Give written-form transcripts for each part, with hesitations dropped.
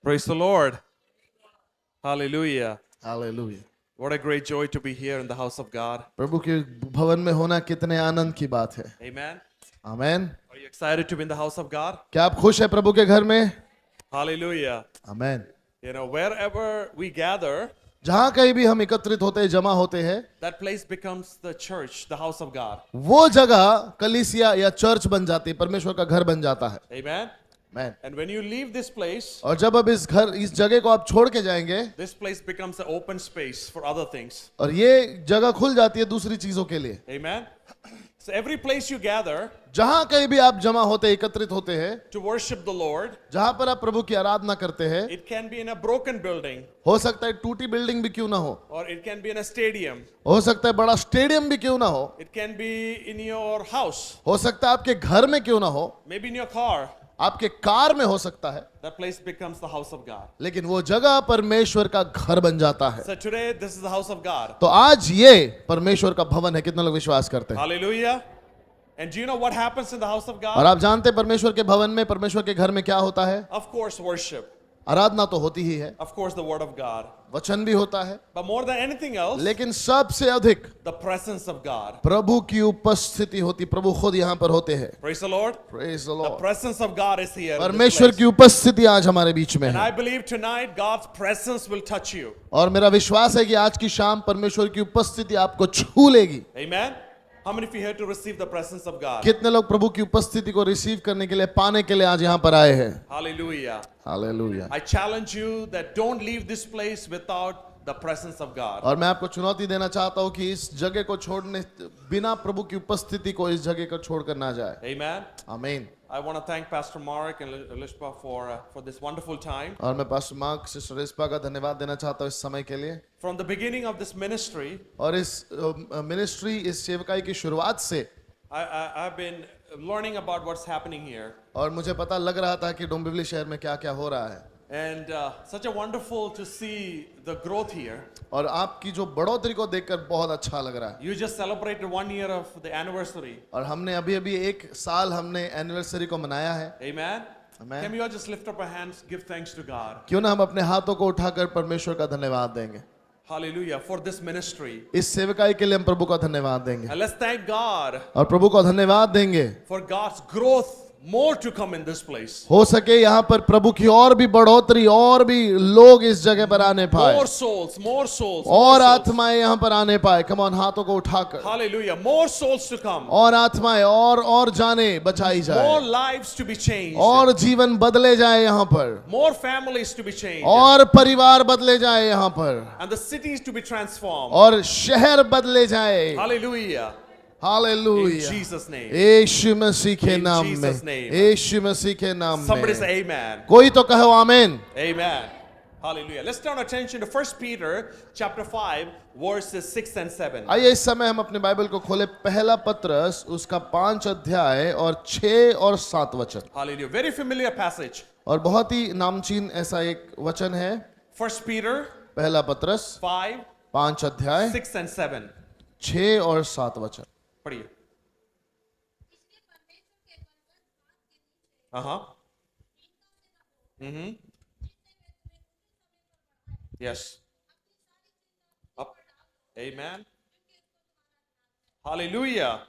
Praise the Lord. Hallelujah. Hallelujah. What a great joy to be here in the house of God. प्रभु के भवन में होना कितने आनंद की बात है। Amen. Amen. Are you excited to be in the house of God? क्या आप खुश हैं प्रभु के घर में? Hallelujah. Amen. You know, wherever we gather, जहाँ कहीं भी हम एकत्रित होते हैं, जमा होते हैं, that place becomes the church, the house of God. वो जगह कलीसिया या चर्च बन जाती है, परमेश्वर का घर बन जाता है। Amen. Amen. And when you leave this place, और जब अब इस जगह को आप छोड़ के जाएंगे, this place becomes an open space for other things. और ये जगह खुल जाती है दूसरी चीजों के लिए। Amen. So every place you gather जहाँ कहीं भी आप जमा होते, एकत्रित होते हैं, to worship the Lord, जहाँ पर आप प्रभु की आराधना करते हैं, it can be in a broken building हो सकता है टूटी बिल्डिंग भी क्यों ना हो, or it can be in a stadium. हो सकता है बड़ा स्टेडियम भी क्यों ना हो, It can be in your house, हो सकता है आपके घर में क्यों ना हो, maybe in your car. आपके कार में हो सकता है, That place becomes the house of God. लेकिन वो जगह परमेश्वर का घर बन जाता है। So today, this is the house of God. तो आज ये परमेश्वर का भवन है। कितने लोग विश्वास करते हैं? Hallelujah. And do you know what happens in the house of और God? आप जानते हैं परमेश्वर के भवन में, परमेश्वर के घर में क्या होता है? Of course, worship. आराधना तो होती ही है, Of course, the word of God. वचन भी होता है, But more than anything else, लेकिन सबसे अधिक the presence of God. प्रभु की उपस्थिति होती। प्रभु खुद यहाँ पर होते हैं। Praise the Lord. Praise the The Lord। presence of God is here. in this परमेश्वर place. की उपस्थिति आज हमारे बीच में And है, I believe tonight God's presence will touch you. और मेरा विश्वास है कि आज की शाम परमेश्वर की उपस्थिति आपको छू लेगी। Amen. How many of you here to receive the presence of God? कितने लोग प्रभु की उपस्थिति को रिसीव करने के लिए, पाने के लिए आज यहाँ पर आए हैं? Hallelujah. Hallelujah. I challenge you that don't leave this place without the presence of God. और मैं आपको चुनौती देना चाहता हूँ कि इस जगह को छोड़ने, बिना प्रभु की उपस्थिति को इस जगह को छोड़कर ना जाए। Amen. आमीन। I want to thank Pastor Mark and Lishpa for this wonderful time. और मैं पास्टर मार्क, सिस्टर रिस्पा का धन्यवाद देना चाहता हूँ इस समय के लिए। From the beginning of this ministry, और इस मिनिस्ट्री, इस सेवकाई की शुरुआत से I've been learning about what's happening here. और मुझे पता लग रहा था कि डोंबिवली शहर में क्या क्या हो रहा है। And such a wonderful to see the growth here. और आपकी जो बढ़ोतरी को देखकर बहुत अच्छा लग रहा है। You just celebrated 1 year of the anniversary. और हमने अभी अभी 1 साल हमने एनिवर्सरी को मनाया है। Amen. Amen. Can we all just lift up our hands, give thanks to God? क्यों ना हम अपने हाथों को उठाकर परमेश्वर का धन्यवाद देंगे। Hallelujah for this ministry. इस सेवकाई के लिए हम प्रभु का धन्यवाद देंगे, And let's thank God और प्रभु को धन्यवाद देंगे। for God's growth more to come in this place. हो सके यहाँ पर प्रभु की और भी बढ़ोतरी, और भी लोग इस जगह पर आने पाए, More souls, more souls. और more souls. आत्माएं यहाँ पर आने पाए। कम ऑन, हाथों को उठाकर, Hallelujah. More souls to come. और आत्माएं और जाने बचाई More जाए, lives to be changed. और जीवन बदले जाए यहाँ पर, More families to be changed. और परिवार बदले जाए यहाँ पर, And the cities to be transformed. और शहर बदले जाए। Hallelujah. In hallelujah. Jesus' name. यीशु मसीह के In नाम Jesus' में, name. यीशु मसीह के नाम Somebody में। say amen. कोई तो कहो आमीन। Amen. Hallelujah. Let's turn our attention to 1 Peter chapter 5 verses 6 and 7. आइए इस समय हम अपने बाइबल को खोले, पहला पत्रस उसका 5 अध्याय और 6 और 7 वचन। Hallelujah. Very familiar passage. और बहुत ही नामचीन ऐसा एक वचन है। 1 Peter पहला पत्रस 5, 5 अध्याय 6 and 7. 6 और 7 वचन। पढ़िए। Uh-huh. Mm-hmm. Yes. Up. Amen. Hallelujah.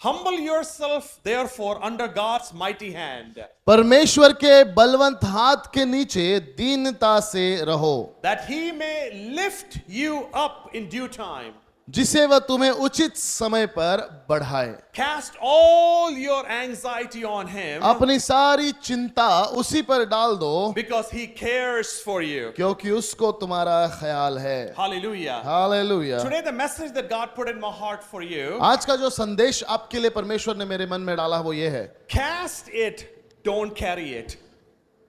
Humble yourself therefore under God's mighty hand, परमेश्वर के बलवंत हाथ के नीचे दीनता से रहो, that he may lift you up in due time. जिसे वह तुम्हें उचित समय पर बढ़ाए। Cast all your anxiety on him, अपनी सारी चिंता उसी पर डाल दो, because he cares for you. क्योंकि उसको तुम्हारा ख्याल है। Hallelujah. Hallelujah. Today the message that God put in my heart for you, आज का जो संदेश आपके लिए परमेश्वर ने मेरे मन में डाला वो ये है, cast it, don't carry it.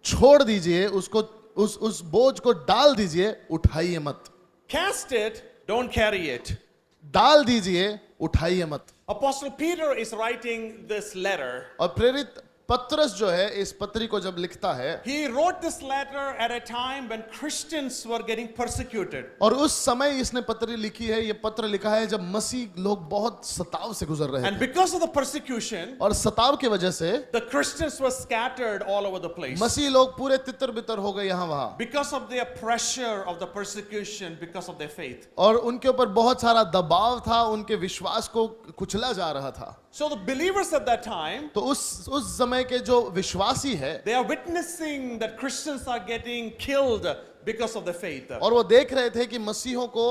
छोड़ दीजिए उसको, उस बोझ को डाल दीजिए, उठाइए मत। Cast it, don't carry it. डाल दीजिए, उठाइए मत। Apostle Peter is writing this letter और प्रेरित पत्रस जो है इस पत्री को जब लिखता है, he wrote this letter at a time when Christians were getting persecuted. और उस समय इसने पत्री लिखी है, ये पत्र लिखा है जब मसीह लोग बहुत सताव से गुजर रहे And थे, because of the persecution, और सताव की वजह से the Christians were scattered all over the place. मसीह लोग पूरे तितर बितर हो गए यहाँ वहाँ, Because of their pressure of the persecution, because of their faith. और उनके ऊपर बहुत सारा दबाव था, उनके विश्वास को कुचला जा रहा था। So the believers at that time, तो उस समय के जो विश्वासी है, they are witnessing that Christians are getting killed because of their faith. और वो देख रहे थे कि मसीहों को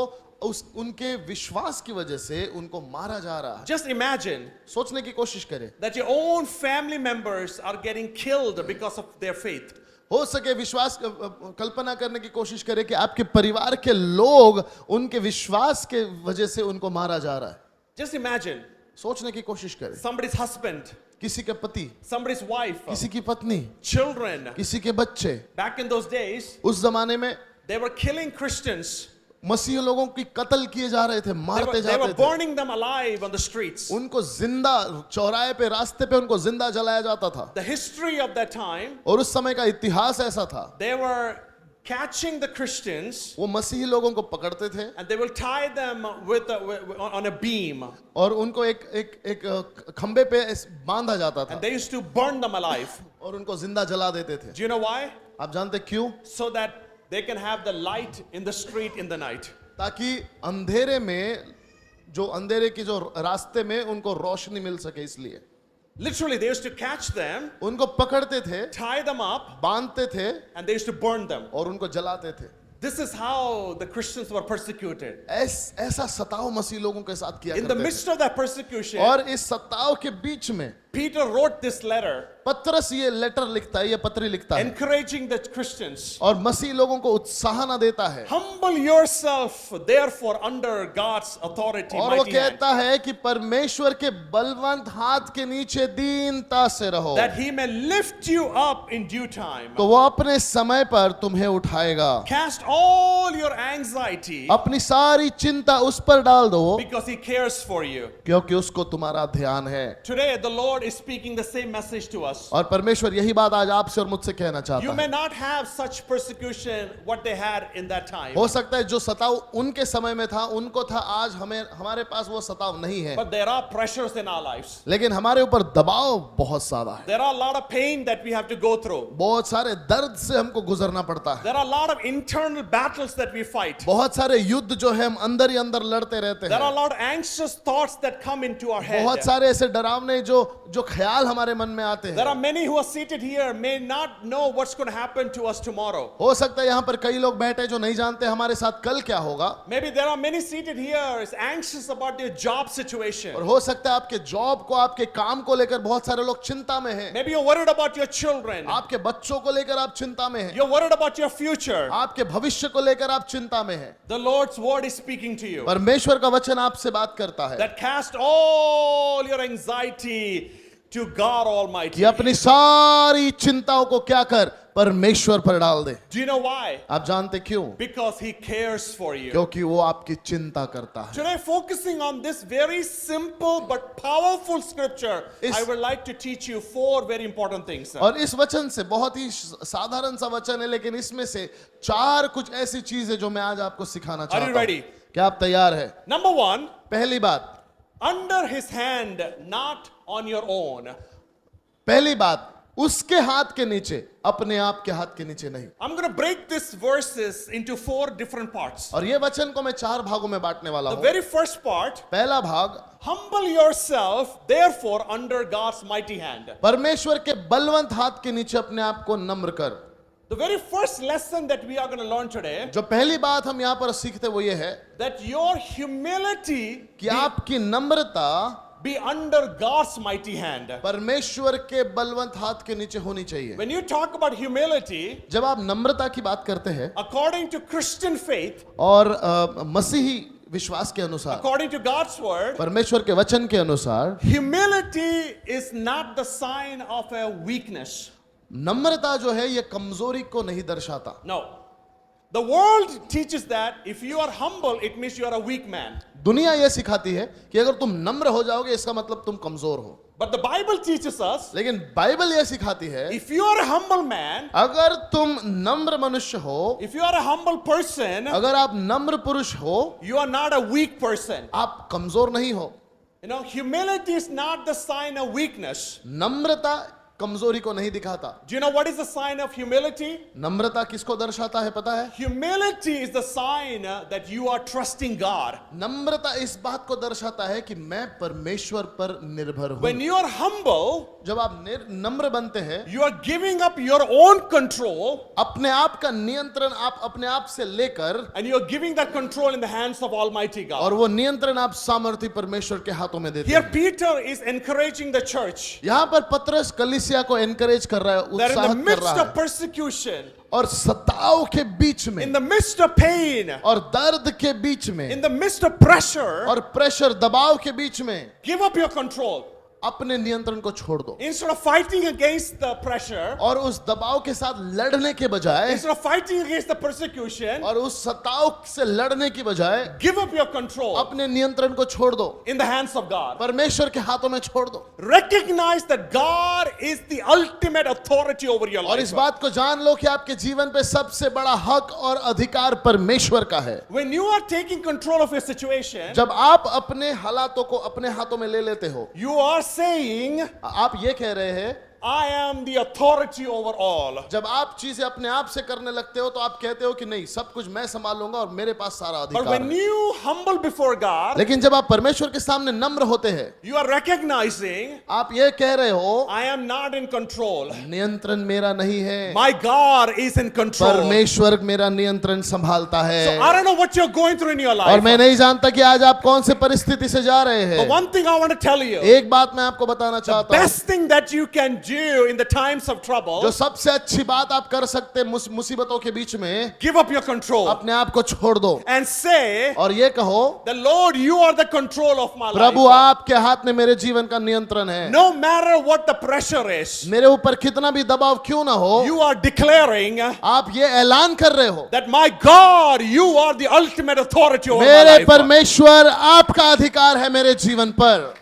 उनके विश्वास की वजह से उनको मारा जा रहा है। Just imagine सोचने की कोशिश करें, that your own family members are getting killed because of their faith. हो सके विश्वास कल्पना करने की कोशिश करें कि आपके परिवार के लोग उनके विश्वास के वजह से उनको मारा जा रहा है। Just imagine सोचने की कोशिश करें, somebody's husband, किसी के पति, somebody's wife, किसी की पत्नी, children. किसी के बच्चे। Back in those days, उस जमाने में they were killing Christians. मसीह लोगों की कत्ल किए जा रहे थे, मारते They जाते were थे, burning them alive on the streets. उनको जिंदा चौराहे पे, रास्ते पे उनको जिंदा जलाया जाता था। The history of that time, और उस समय का इतिहास ऐसा था, they were catching the Christians वो मसीही लोगों को पकड़ते थे and they will tie them on a beam और उनको एक खंबे पे बांधा जाता था and they used to burn them alive. और उनको जिंदा जला देते थे। Do you know why? आप जानते क्यों? So that they can have the light in the street in the night. ताकि अंधेरे में, जो अंधेरे की जो रास्ते में उनको रोशनी मिल सके, इसलिए Literally, they used to catch them, उनको पकड़ते थे, tie them up, बांधते थे and they used to burn them. और उनको जलाते थे। This is how the Christians were persecuted. ऐसा सताव मसीह लोगों के साथ किया In the करते थे। midst of that persecution, और इस सताव के बीच में Peter wrote this letter पत्रस ये लेटर लिखता है, ये पत्री लिखता है, encouraging the Christians. और मसीह लोगों को उत्साहना देता है, Humble yourself, therefore, under God's authority. और वो Mighty hand, कहता है कि परमेश्वर के बलवंत हाथ के नीचे दीनता से रहो, that he may lift you up in due time. तो वो अपने समय पर तुम्हें उठाएगा। Cast all your anxiety अपनी सारी चिंता उस पर डाल दो, because he cares for you. क्योंकि उसको तुम्हारा ध्यान है। Today, the Lord is speaking the same message to us. और परमेश्वर यही बात आज आपसे और मुझसे कहना चाहता You may है। not have such persecution what they had in that time, हो सकता है जो सताव उनके समय में था, उनको था, आज हमारे पास वो सताव नहीं है, but there are pressures in our lives. लेकिन हमारे ऊपर दबाव बहुत ज्यादा है। There are a lot of pain that we have to go through. बहुत सारे दर्द से हमको गुजरना पड़ता है। There are a lot of internal battles that we fight. बहुत सारे युद्ध जो है हम अंदर ही अंदर लड़ते रहते There are a हैं। lot of anxious thoughts that come into our head. बहुत सारे ऐसे डरावने जो ख्याल हमारे मन में आते There are हैं। many who are seated here may not know what's going to happen to us tomorrow. हो सकता है यहाँ पर कई लोग बैठे जो नहीं जानते हमारे साथ कल क्या होगा, Maybe there are many seated here is anxious about their job situation. और हो सकता है आपके जॉब को, आपके काम को लेकर बहुत सारे लोग चिंता में हैं। Maybe you're worried about your children. आपके बच्चों को लेकर आप चिंता में हैं, You're worried about your future. आपके भविष्य को लेकर आप चिंता में हैं। The Lord's word is speaking to you. परमेश्वर का वचन आपसे बात करता है That cast all your anxiety to God Almighty. कि अपनी सारी चिंताओं को क्या कर, परमेश्वर पर डाल दे। Do you know why? आप जानते क्यों? Because He cares for you. क्योंकि वो आपकी चिंता करता है। Today, focusing on this very simple but powerful scripture, Is- I would like to teach you 4 very important things. और इस वचन से, बहुत ही साधारण सा वचन है, लेकिन इसमें से 4 कुछ ऐसी चीजें जो मैं आज आपको सिखाना Are चाहता you हूं। ready? क्या आप तैयार है? Number 1, पहली बात, under His hand, not on your own. पहली बात, उसके हाथ के नीचे, अपने आप के हाथ के नीचे नहीं। I'm going to break these verses into 4 different parts. और ये वचन को मैं 4 भागों में बांटने वाला The हूं। very first part, पहला भाग, humble yourself, therefore, under God's mighty hand. परमेश्वर के बलवंत हाथ के नीचे अपने आप को नम्र कर। The very first lesson that we are going to learn today, जो पहली बात हम यहाँ पर सीखते वो ये है that your humility कि आपकी नम्रता be under God's mighty hand. परमेश्वर के बलवंत हाथ के नीचे होनी चाहिए। When you talk about humility, जब आप नम्रता की बात करते हैं according to Christian faith, और मसीही विश्वास के अनुसार, according to God's word, परमेश्वर के वचन के अनुसार, humility is not the sign of a weakness. नम्रता जो है ये कमजोरी को नहीं दर्शाता। No. The world teaches that if you are humble, it means you are a weak man. दुनिया यह सिखाती है कि अगर तुम नम्र हो जाओगे इसका मतलब तुम कमजोर हो, But the Bible teaches us, लेकिन बाइबल यह सिखाती है if you are a humble man, अगर तुम नम्र मनुष्य हो, if you are a humble person, अगर आप नम्र पुरुष हो, you are not a weak person. आप कमजोर नहीं हो। You know, humility is not the sign of weakness. नम्रता कमजोरी को नहीं दिखाता। Do you know what is the sign of humility? नम्रता किसको दर्शाता है पता है? Humility is the sign that you are trusting God. नम्रता इस बात को दर्शाता है कि मैं परमेश्वर पर निर्भर हूं। When you are humble, जब आप नम्र बनते हैं, you are giving up your own control अपने आप का नियंत्रण आप अपने आप से लेकर, and you are giving that control in the hands of Almighty God. और वो नियंत्रण आप सामर्थी परमेश्वर के हाथों में देते Here हैं। Peter is encouraging the church यहाँ पर पतरस कलीसिया को एनकरेज कर रहा है, that in the उत्साहित कर midst रहा of है, persecution, और सताव के बीच in में the midst of pain, और दर्द के बीच में in the midst of pressure, और प्रेशर दबाव के बीच में give up your control. अपने नियंत्रण को छोड़ दो, Instead of fighting against the pressure, और उस दबाव के साथ लड़ने के बजाय, instead of fighting against the persecution, और उस सताव से लड़ने की बजाय give up your control अपने नियंत्रण को छोड़ दो, in the hands of God. परमेश्वर के हाथों में छोड़ दो, Recognize that God is the ultimate authority over your और इस life. बात को जान लो कि आपके जीवन पे सबसे बड़ा हक और अधिकार परमेश्वर का है। When you are taking control of your situation, जब आप अपने हालातों को अपने हाथों में ले लेते हो, you are saying, आप ये कह रहे हैं, I am the authority over all. जब आप चीजें अपने आप से करने लगते हो तो आप कहते हो कि नहीं, सब कुछ मैं संभालूंगा और मेरे पास सारा But अधिकार when है। you humble before God, लेकिन जब आप परमेश्वर के सामने नम्र होते हैं, you are recognizing, आप ये कह रहे हो, I am not in control. नियंत्रण मेरा नहीं है, My God is in control. परमेश्वर मेरा नियंत्रण संभालता So है। I don't know what you're going through in your और life. मैं नहीं जानता कि आज आप कौन से परिस्थिति से जा रहे But हैं। one thing I want to tell you, एक बात मैं आपको बताना the चाहता हूँ, best thing that you can do in the times of trouble, जो सबसे अच्छी बात आप कर सकते हैं मुसीबतों के बीच में, give up your control अपने आप को छोड़ दो and say, और ये कहो, the Lord, you are the control of my Prabhu life. आपके हाथ में मेरे जीवन का नियंत्रण है। No matter what the pressure is, मेरे ऊपर कितना भी दबाव क्यों ना हो, you are declaring आप ये ऐलान कर रहे हो, that my God, you are the ultimate authority over my मेरे life. परमेश्वर आपका अधिकार है मेरे जीवन पर।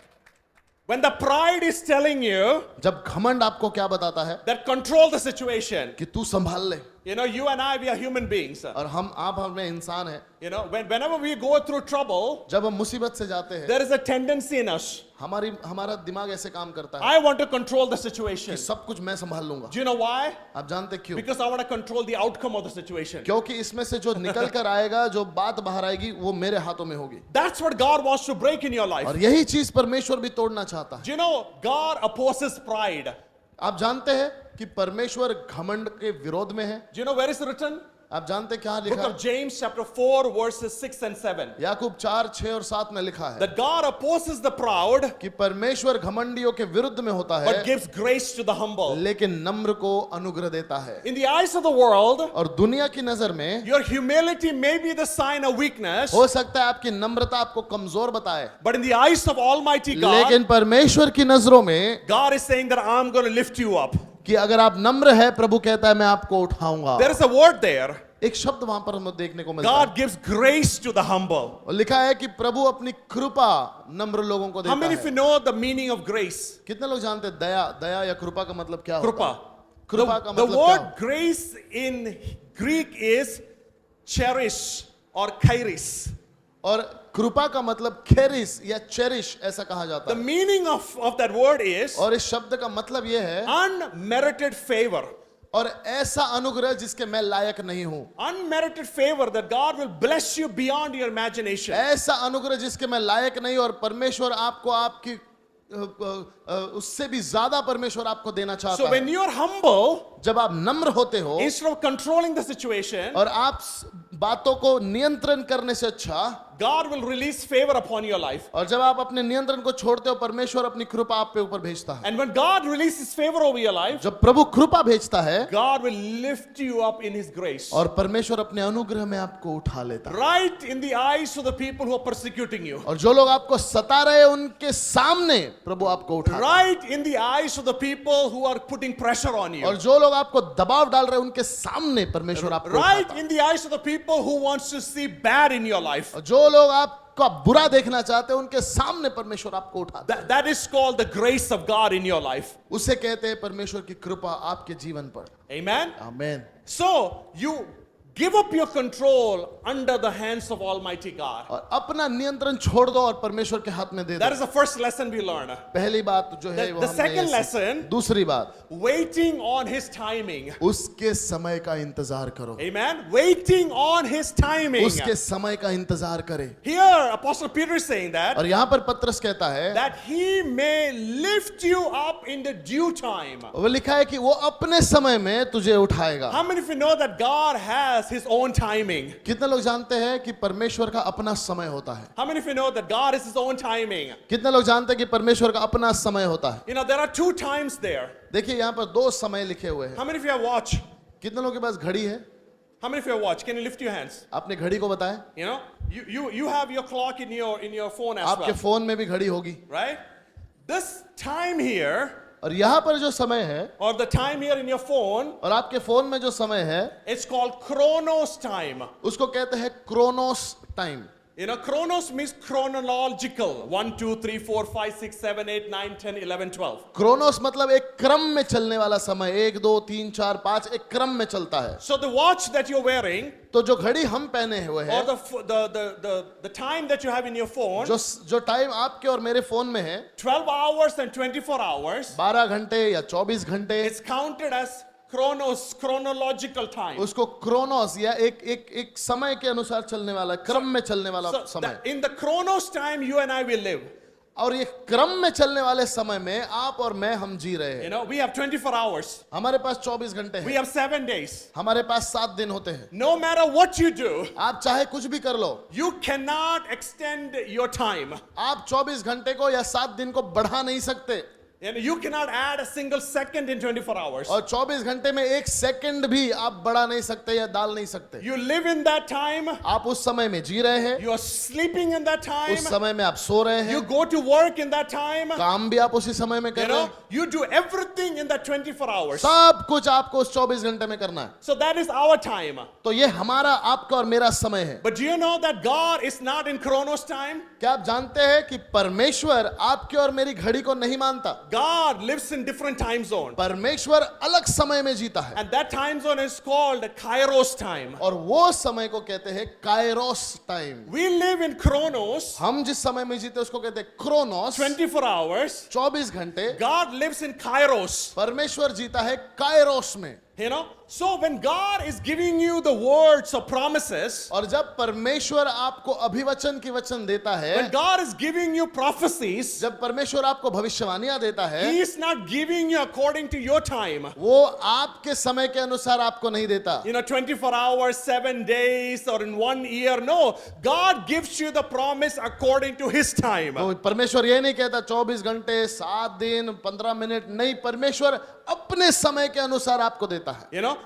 When the pride is telling you जब घमंड आपको क्या बताता है that control the situation, कि तू संभाल ले, you know, you and I, we are human beings. और आप हमें इंसान हैं, You know, whenever we go through trouble, जब हम मुसीबत से जाते हैं, there is a tendency in us. हमारा दिमाग ऐसे काम करता है I want to control the situation. कि सब कुछ मैं संभाल लूंगा। Do you know why? आप जानते क्यों? Because I want to control the outcome of the situation. क्योंकि इसमें से जो निकल कर आएगा, जो बात बाहर आएगी, वो मेरे हाथों में होगी। That's what God wants to break in your life. और यही चीज परमेश्वर भी तोड़ना चाहता है। Do you know, God opposes pride. आप जानते हैं कि परमेश्वर घमंड के विरोध में है। Do you know where is written? आप जानते क्या Book लिखा of है? James chapter 4 verses 6 and 7. याकूब 4, 6 और 7 में लिखा है That God opposes the proud कि परमेश्वर घमंडियों के विरुद्ध में होता but है, gives grace to the humble. लेकिन नम्र को अनुग्रह देता है। In the eyes of the world, और दुनिया की नजर में your humility may be the sign of weakness, हो सकता है आपकी नम्रता आपको कमजोर बताए, but in the eyes of Almighty God, लेकिन परमेश्वर की नजरों में God is saying that I'm going to lift you up. कि अगर आप नम्र है, प्रभु कहता है मैं आपको उठाऊंगा। There is a word there. एक शब्द वहां पर हमें देखने को मिलता God है, gives grace to the humble. और लिखा है कि प्रभु अपनी कृपा नम्र लोगों को How देता many of you है। know the meaning of grace? कितने लोग जानते हैं दया या कृपा का मतलब क्या होता Krupa. है? कृपा का The मतलब क्या word होता grace in Greek is cherish or kairis. है? और कृपा का मतलब खेरिस या चेरिश ऐसा कहा जाता The है। meaning of that word is और इस शब्द का मतलब यह है, unmerited favor. और ऐसा अनुग्रह जिसके मैं लायक नहीं हूं, Unmerited favor that God will bless you beyond your imagination. ऐसा अनुग्रह जिसके मैं लायक नहीं, और परमेश्वर आपको आपकी उससे भी ज्यादा परमेश्वर आपको देना चाहता So when है। you are humble, जब आप नम्र होते हो instead of controlling the situation, और आप बातों को नियंत्रण करने से अच्छा God will release favor upon your life. और जब आप अपने नियंत्रण को छोड़ते हो परमेश्वर अपनी कृपा आप पे ऊपर भेजता है। And when God releases favor over your life, जब प्रभु कृपा भेजता है God will lift you up in His grace. और परमेश्वर अपने अनुग्रह में आपको उठा लेता है। Right in the eyes of the people who are persecuting you. और जो लोग आपको सता रहे हैं उनके सामने प्रभु आपको उठा। Right in the eyes of the people who are putting pressure on you. और जो लोग आपको दबाव डाल रहे हैं उनके सामने परमेश्वर आपको Right उठाता है। in the eyes of the people who wants to see bad in your life. और जो लोग आपका बुरा देखना चाहते हैं उनके सामने परमेश्वर आपको उठाता है। That is called the grace of God in your life. उसे कहते हैं परमेश्वर की कृपा आपके जीवन पर। Amen. आमीन। So you give up your control under the hands of Almighty God. और अपना नियंत्रण छोड़ दो और परमेश्वर के हाथ में दे That दो। is the first lesson we learn. पहली बात जो है वो The हमने second ये lesson, दूसरी बात waiting on His timing. उसके समय का इंतजार करो। Amen. Waiting on His timing. उसके समय का इंतजार करे। Here, Apostle Peter is saying that और यहाँ पर पत्रस कहता है that He may lift you up in the due time. वो लिखा है कि वो अपने समय में तुझे उठाएगा। How many of you know that God has His own timing? कितने लोग जानते हैं कि परमेश्वर का अपना समय होता है? How many of you know that God has His own timing? कितने लोग जानते हैं कि परमेश्वर का अपना समय होता है? You know, there are two times there. देखिए यहाँ पर दो समय लिखे हुए हैं। How many of you have watch? कितने लोगों के पास घड़ी है? How many of you have watch? Can you lift your hands? आपने घड़ी को बताया? You know, you have your clock in your phone as आपके well, फोन में भी घड़ी होगी। right? This time here, और यहाँ पर जो समय है or the time here in your phone, और आपके फोन में जो समय है it's called Chronos time. उसको कहते हैं Chronos time. You know, Chronos means chronological. 1, 2, 3, 4, 5, 6, 7, 8, 9, 10, 11, 12. Kronos मतलब एक क्रम में चलने वाला समय, 1 2 3 4 5 एक क्रम में चलता है। So the watch that you're wearing, तो जो घड़ी हम पहने हुए or हैं, the time that you have in your phone, जो टाइम आपके और मेरे फोन में है 12 hours and 24 hours, 12 घंटे या 24 घंटे, it's counted as chronological time. उसको क्रोनोस या एक समय के अनुसार चलने वाला, क्रम में चलने वाला So समय। in the Chronos time, you and I will live. और ये क्रम में चलने वाले समय में आप और मैं हम जी रहे You हैं। know, we have 24 hours. हमारे पास 24 घंटे We हैं, have 7 days. हमारे पास 7 दिन होते हैं। No matter what you do, आप चाहे कुछ भी कर लो, you cannot extend your time. आप 24 घंटे को या 7 दिन को बढ़ा नहीं सकते। And you cannot add a single second in 24 hours. और 24 घंटे में एक सेकंड भी आप बढ़ा नहीं सकते या डाल नहीं सकते। You live in that time. आप उस समय में जी रहे हैं, You are sleeping in that time. उस समय में आप सो रहे You हैं, go to work in that time. काम भी आप उसी समय में You कर रहे know, हैं, you do everything in that 24 hours. सब कुछ आपको उस 24 घंटे में करना है। So that is our time. तो ये हमारा आपका और मेरा समय है। But do you know that God is not in Chronos time? क्या आप जानते हैं कि परमेश्वर आपके और मेरी घड़ी को नहीं मानता? God lives in different time zone. परमेश्वर अलग समय में जीता है And that time zone is called Kairos time. और वो समय को कहते हैं Kairos time. We live in Chronos, हम जिस समय में जीते उसको कहते हैं क्रोनोस, 24 hours. 24 घंटे। God lives in Kairos. परमेश्वर जीता है कायरोस में। You know, so when God is giving you the words or promises, और जब परमेश्वर आपको अभिवचन की वचन देता है, when God is giving you prophecies, जब परमेश्वर आपको भविष्यवाणियां देता है, He is not giving you according to your time. वो आपके समय के अनुसार आपको नहीं देता। You know, 24 hours, 7 days, or in 1 year. No, God gives you the promise according to His time. तो परमेश्वर ये नहीं कहता 24 घंटे 7 दिन 15 मिनट, नहीं, परमेश्वर अपने समय के अनुसार आपको देता है। You know,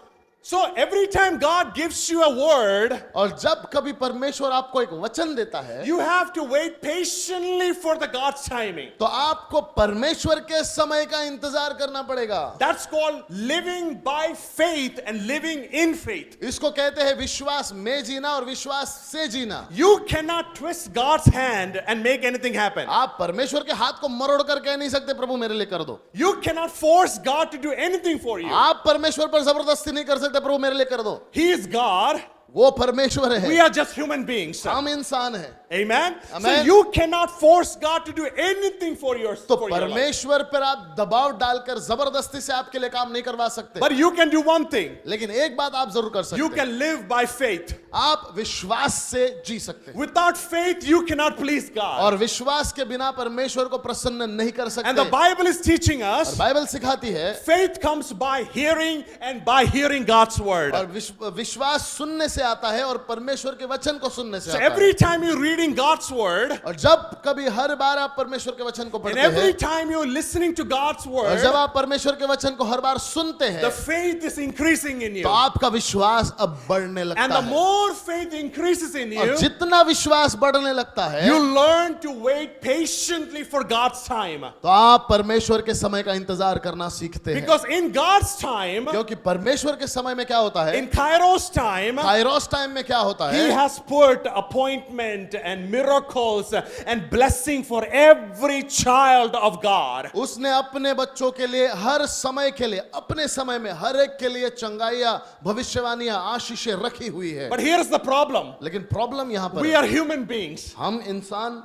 so every time God gives you a word, और जब कभी परमेश्वर आपको एक वचन देता है, you have to wait patiently for the God's timing. तो आपको परमेश्वर के समय का इंतजार करना पड़ेगा। That's called living by faith and living in faith. इसको कहते हैं विश्वास में जीना और विश्वास से जीना। You cannot twist God's hand and make anything happen. आप परमेश्वर के हाथ को मरोड़ कर कह नहीं सकते प्रभु मेरे लिए कर दो। You cannot force God to do anything for you. आप परमेश्वर पर जबरदस्ती नहीं कर सकते प्रभु मेरे लिए कर दो। He is God. वो परमेश्वर We है, are just human beings. हम इंसान हैं। Amen. So Amen. you cannot force God to do anything for your तो for your life. परमेश्वर पर आप दबाव डालकर जबरदस्ती से आपके लिए काम नहीं करवा सकते। But you can do one thing. लेकिन एक बात आप जरूर कर सकते You हैं, can live by faith. आप विश्वास से जी सकते हैं। Without faith, you cannot please God. और विश्वास के बिना परमेश्वर को प्रसन्न नहीं कर And the सकते। Bible is teaching और us बाइबल सिखाती है, faith comes by hearing and by hearing God's word. और विश्वास सुनने से से आता है और परमेश्वर के वचन को सुनने से So आता है। every time you're reading God's word, और जब कभी हर बार आप परमेश्वर के वचन को and पढ़ते every हैं time you're listening to God's और जब word, आप परमेश्वर के वचन को हर बार सुनते the हैं faith is increasing in you. तो आपका विश्वास अब बढ़ने And लगता the है more faith increases in और you, जितना विश्वास बढ़ने लगता है you learn to wait patiently for God's time. तो आप परमेश्वर के समय का इंतजार करना सीखते हैं Because in God's time, क्योंकि परमेश्वर के समय में क्या होता है in Kairos time, काइरोस टाइम में क्या होता He है has put appointment and miracles and blessing for every child of God. उसने अपने बच्चों के लिए हर समय के लिए अपने समय में हर एक के लिए चंगाइयां भविष्यवाणियां आशीषें रखी हुई है But here's the problem. लेकिन प्रॉब्लम यहाँ पर We है, are human beings. हम इंसान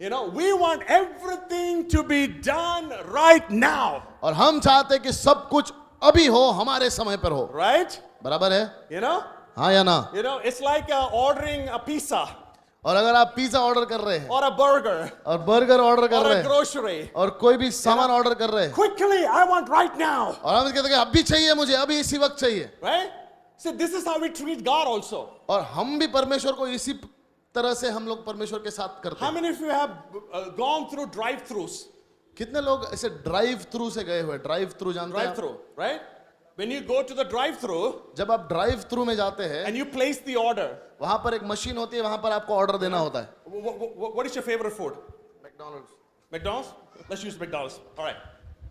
You know, we want everything to be done right now. और हम चाहते हैं कि सब कुछ अभी हो हमारे समय पर हो Right? बराबर है You know? हाँ या ना It's like ordering a pizza और अगर आप पिज्जा ऑर्डर कर रहे हैं or a burger और बर्गर ऑर्डर कर or रहे a हैं grocery. और कोई भी सामान ऑर्डर कर रहे हैं Quickly, I want right now. और हम कहते हैं कि अभी चाहिए मुझे अभी इसी वक्त चाहिए Right? So this is how we treat God also. और हम भी परमेश्वर को इसी तरह से हम लोग परमेश्वर के साथ करते How हैं many of you have gone through drive-thrus? कितने लोग ऐसे ड्राइव थ्रू से गए हुए ड्राइव थ्रू जानते हैं आप? Drive-through, right? When you go to the drive-through जब आप ड्राइव थ्रू में जाते हैं and you place the order, वहां पर एक मशीन होती है वहां पर आपको ऑर्डर देना होता है what is your favorite food? McDonald's McDonald's? Let's use McDonald's. All right.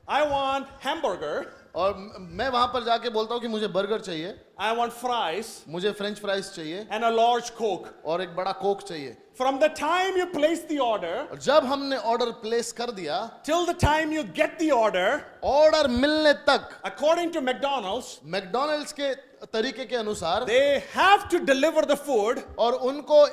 I want hamburger. और मैं वहां पर जाके बोलता हूँ कि मुझे बर्गर चाहिए I want fries मुझे फ्रेंच फ्राइज चाहिए and a large Coke. और एक बड़ा कोक चाहिए From the time you place the order और जब हमने ऑर्डर प्लेस कर दिया till the time you get the order, order मिलने तक according to McDonald's, मैकडॉनल्ड्स के तरीके के अनुसार they have to deliver the food और उनको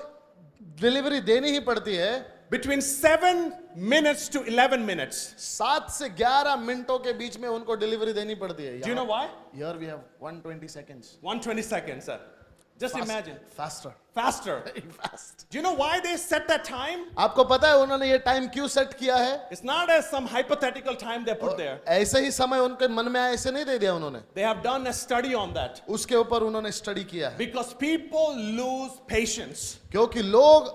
डिलीवरी देनी ही पड़ती है between 7 minutes to 11 minutes. 7 से 11 मिनटों के बीच में उनको डिलीवरी देनी पड़ती है Do you know why? Here we have 120 seconds 120 seconds, sir. Just imagine. faster Faster. fast Do you know why they set that time? आपको पता है उन्होंने ये टाइम क्यों सेट किया है It's not as some hypothetical time they put there. ऐसे ही समय उनके मन में आया ऐसे नहीं दे दिया उन्होंने They have done a study on that. उसके ऊपर उन्होंने स्टडी किया है Because people lose patience. क्योंकि लोग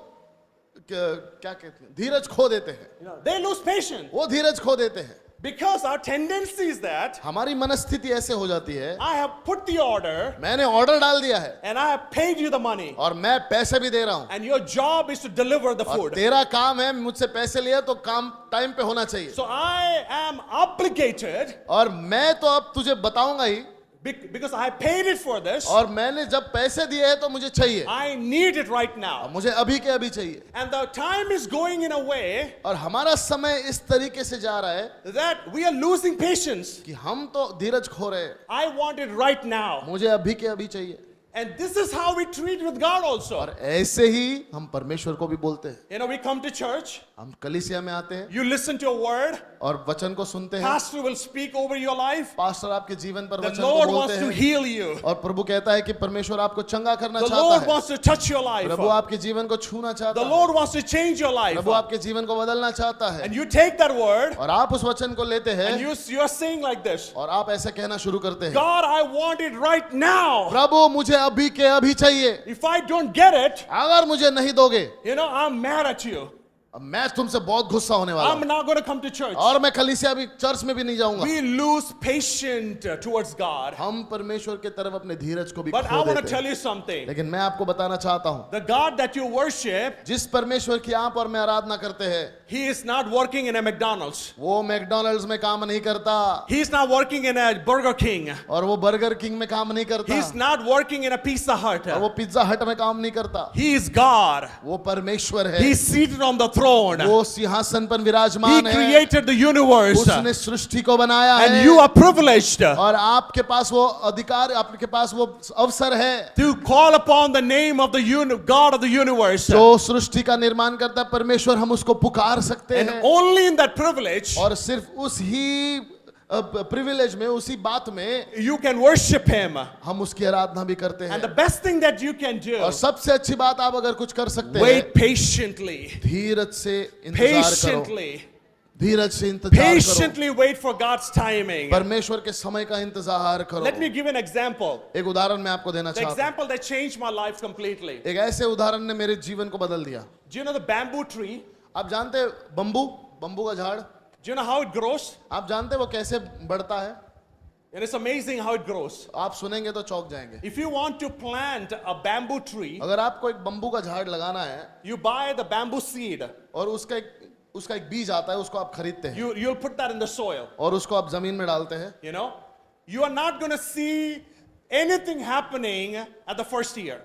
क्या कहते हैं धीरज खो देते हैं They lose patience. वो धीरज खो देते हैं Because our tendency is that हमारी मनस्थिति ऐसे हो जाती है I have put the order मैंने ऑर्डर डाल दिया है and I have paid you the money. और मैं पैसे भी दे रहा हूं And your job is to deliver the और food. तेरा काम है मुझसे पैसे लिया तो काम टाइम पे होना चाहिए So I am obligated और मैं तो अब तुझे बताऊंगा ही because I paid it for this. और मैंने जब पैसे दिए हैं तो मुझे चाहिए I need it right now. मुझे अभी के अभी चाहिए And the time is going in a way और हमारा समय इस तरीके से जा रहा है that we are losing patience. कि हम तो धीरज खो रहे हैं I want it right now. मुझे अभी के अभी चाहिए And this is how we treat with God also. और ऐसे ही हम परमेश्वर को भी बोलते हैं You know, we come to church, हम कलीसिया में आते हैं you listen to a word, और वचन को सुनते हैं pastor will speak over your life. Pastor आपके जीवन पर The वचन को Lord बोलते wants to हैं heal you. और प्रभु कहता है कि परमेश्वर आपको चंगा करना The चाहता Lord है wants to touch your life. प्रभु आपके जीवन को छूना The चाहता है Lord wants to change your life. प्रभु आपके जीवन को बदलना चाहता है And you take that word और आप उस वचन को लेते हैं and you are saying like this, और आप ऐसे कहना शुरू करते हैं God, I want it right now. प्रभु मुझे अभी के अभी चाहिए If I don't get it, अगर मुझे नहीं दोगे you know, I'm mad at you. अब मैं तुमसे बहुत गुस्सा होने वाला I'm हूं not going to come to church. और मैं कलीसिया भी चर्च में भी नहीं जाऊंगा We lose patience towards God. हम परमेश्वर के तरफ अपने धीरज को भी But I खो want to देते tell हैं you something. लेकिन मैं आपको बताना चाहता हूं The God that you worship, जिस परमेश्वर की आप और मैं आराधना करते हैं He is not working in a McDonald's. वो मैकडॉनल्ड्स में काम नहीं करता He is not working in a Burger King. और वो बर्गर किंग में काम नहीं करता He is not working in a Pizza Hut. और वो पिज्जा हट में काम नहीं करता He is God. वो परमेश्वर है He is seated on the throne. वो सिंहासन पर He विराजमान है created the universe. उसने सृष्टि को बनाया And है you are privileged और आपके पास वो अधिकार आपके पास वो अवसर है to call upon the name of the God of the universe. जो सृष्टि का निर्माण करता है परमेश्वर हम उसको पुकार सकते And हैं only in that privilege और सिर्फ उस ही प्रिविलेज में उसी बात में you can worship Him. हम उसकी आराधना भी करते And the हैं best thing that you can do, और सबसे अच्छी बात आप अगर कुछ कर सकते हैं wait patiently. धीरज से इंतजार करो Patiently. धीरज से इंतजार करो, Patiently wait for God's timing. परमेश्वर के समय का इंतजार करो। Let me give an example. एक उदाहरण मैं आपको देना The चाहता हूँ। example that changed my life completely. एक ऐसे उदाहरण ने मेरे जीवन को बदल दिया। Do you know the bamboo tree? आप जानते हैं बम्बू का झाड़? Do you know how it grows? आप जानते हैं वो कैसे बढ़ता है? And it's amazing how it grows. आप सुनेंगे तो चौंक जाएंगे। If you want to plant a bamboo tree, अगर आपको एक बम्बू का झाड़ लगाना है you buy the bamboo seed. और उसका एक बीज आता है, उसको आप खरीदते हैं You'll put that in the soil. और उसको आप जमीन में डालते हैं। You know, you are not going to see anything happening at the first year.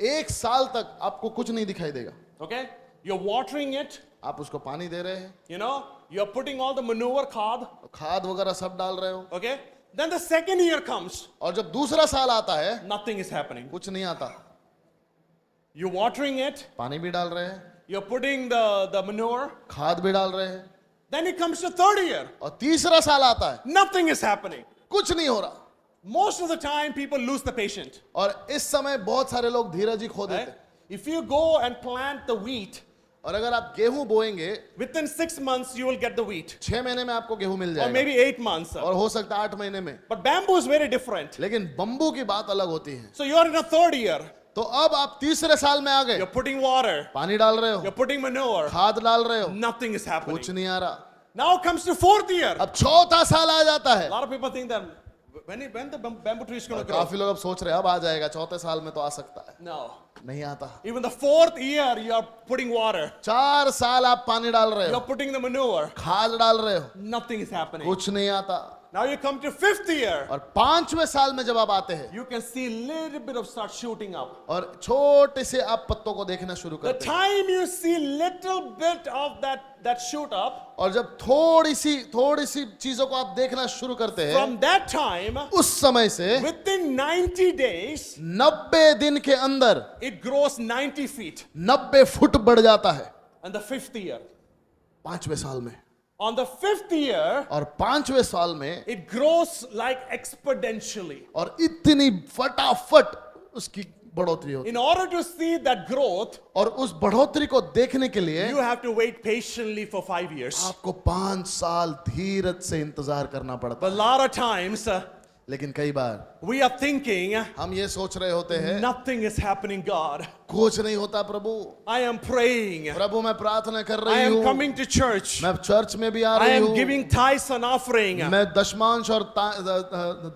एक साल तक आपको कुछ नहीं दिखाई देगा। Okay? You're watering it. आप उसको पानी दे रहे हैं, You know, you're putting all the manure, खाद वगैरह सब डाल रहे हो, okay? Then the second year comes, और जब दूसरा साल आता है nothing is happening. कुछ नहीं आता। You're watering it, पानी भी डाल रहे हैं, you're putting the manure. खाद भी डाल रहे हैं, Then it comes to third year, और तीसरा साल आता है nothing is happening. कुछ नहीं हो रहा। Most of the time, people lose the patience. और इस समय बहुत सारे लोग धीरज ही खो देते Right? हैं। If you go and plant the wheat, और अगर आप गेहूं बोएंगे within 6 months you will get the wheat, 6 महीने में आपको गेहूं मिल or जाएगा, maybe 8 months. और हो सकता है 8 महीने में। But bamboo is very different. लेकिन बम्बू की बात अलग होती है। So you're in a third year, तो अब आप तीसरे साल में आ गए, you're putting water, पानी डाल रहे हो, you're putting manure, खाद डाल रहे हो, nothing is happening. कुछ नहीं आ रहा। Now comes to fourth year. अब चौथा साल आ जाता है। A lot of people think that when the bamboo tree is going to grow. काफी लोग अब सोच रहे हैं अब आ जाएगा, चौथे साल में तो आ सकता है। No. नहीं आता। Even the fourth year, you are putting water. 4 साल आप पानी डाल रहे You हो, are putting the manure. खाद डाल रहे हो, Nothing is happening. कुछ नहीं आता। Now you come to fifth year. और 5वें साल में जब आप आते हैं You can see a little bit of start shooting up. और छोटे से आप पत्तों को देखना शुरू The करते हैं, time you see little bit of that shoot up, और जब थोड़ी सी चीजों को आप देखना शुरू करते हैं, from that time, उस समय से within 90 days, 90 दिन के अंदर it grows 90 feet. 90 फुट बढ़ जाता है। And the fifth year. 5वें साल में, On the fifth year, और 5वें साल में, it grows like exponentially. और इतनी फटाफट उसकी बढ़ोतरी होती In order to see that growth, है। और उस बढ़ोतरी को देखने के लिए you have to wait patiently for 5 years. आपको 5 साल धीरज से इंतजार करना पड़ता But a है। lot of times, लेकिन कई बार we are thinking, हम ये सोच रहे होते हैं, nothing is happening, God. कुछ नहीं होता प्रभु, I am praying. प्रभु मैं प्रार्थना कर I रही am हूँ, coming to church. मैं चर्च में भी आ I रही am हूँ, giving tithes and offering. मैं दशमांश और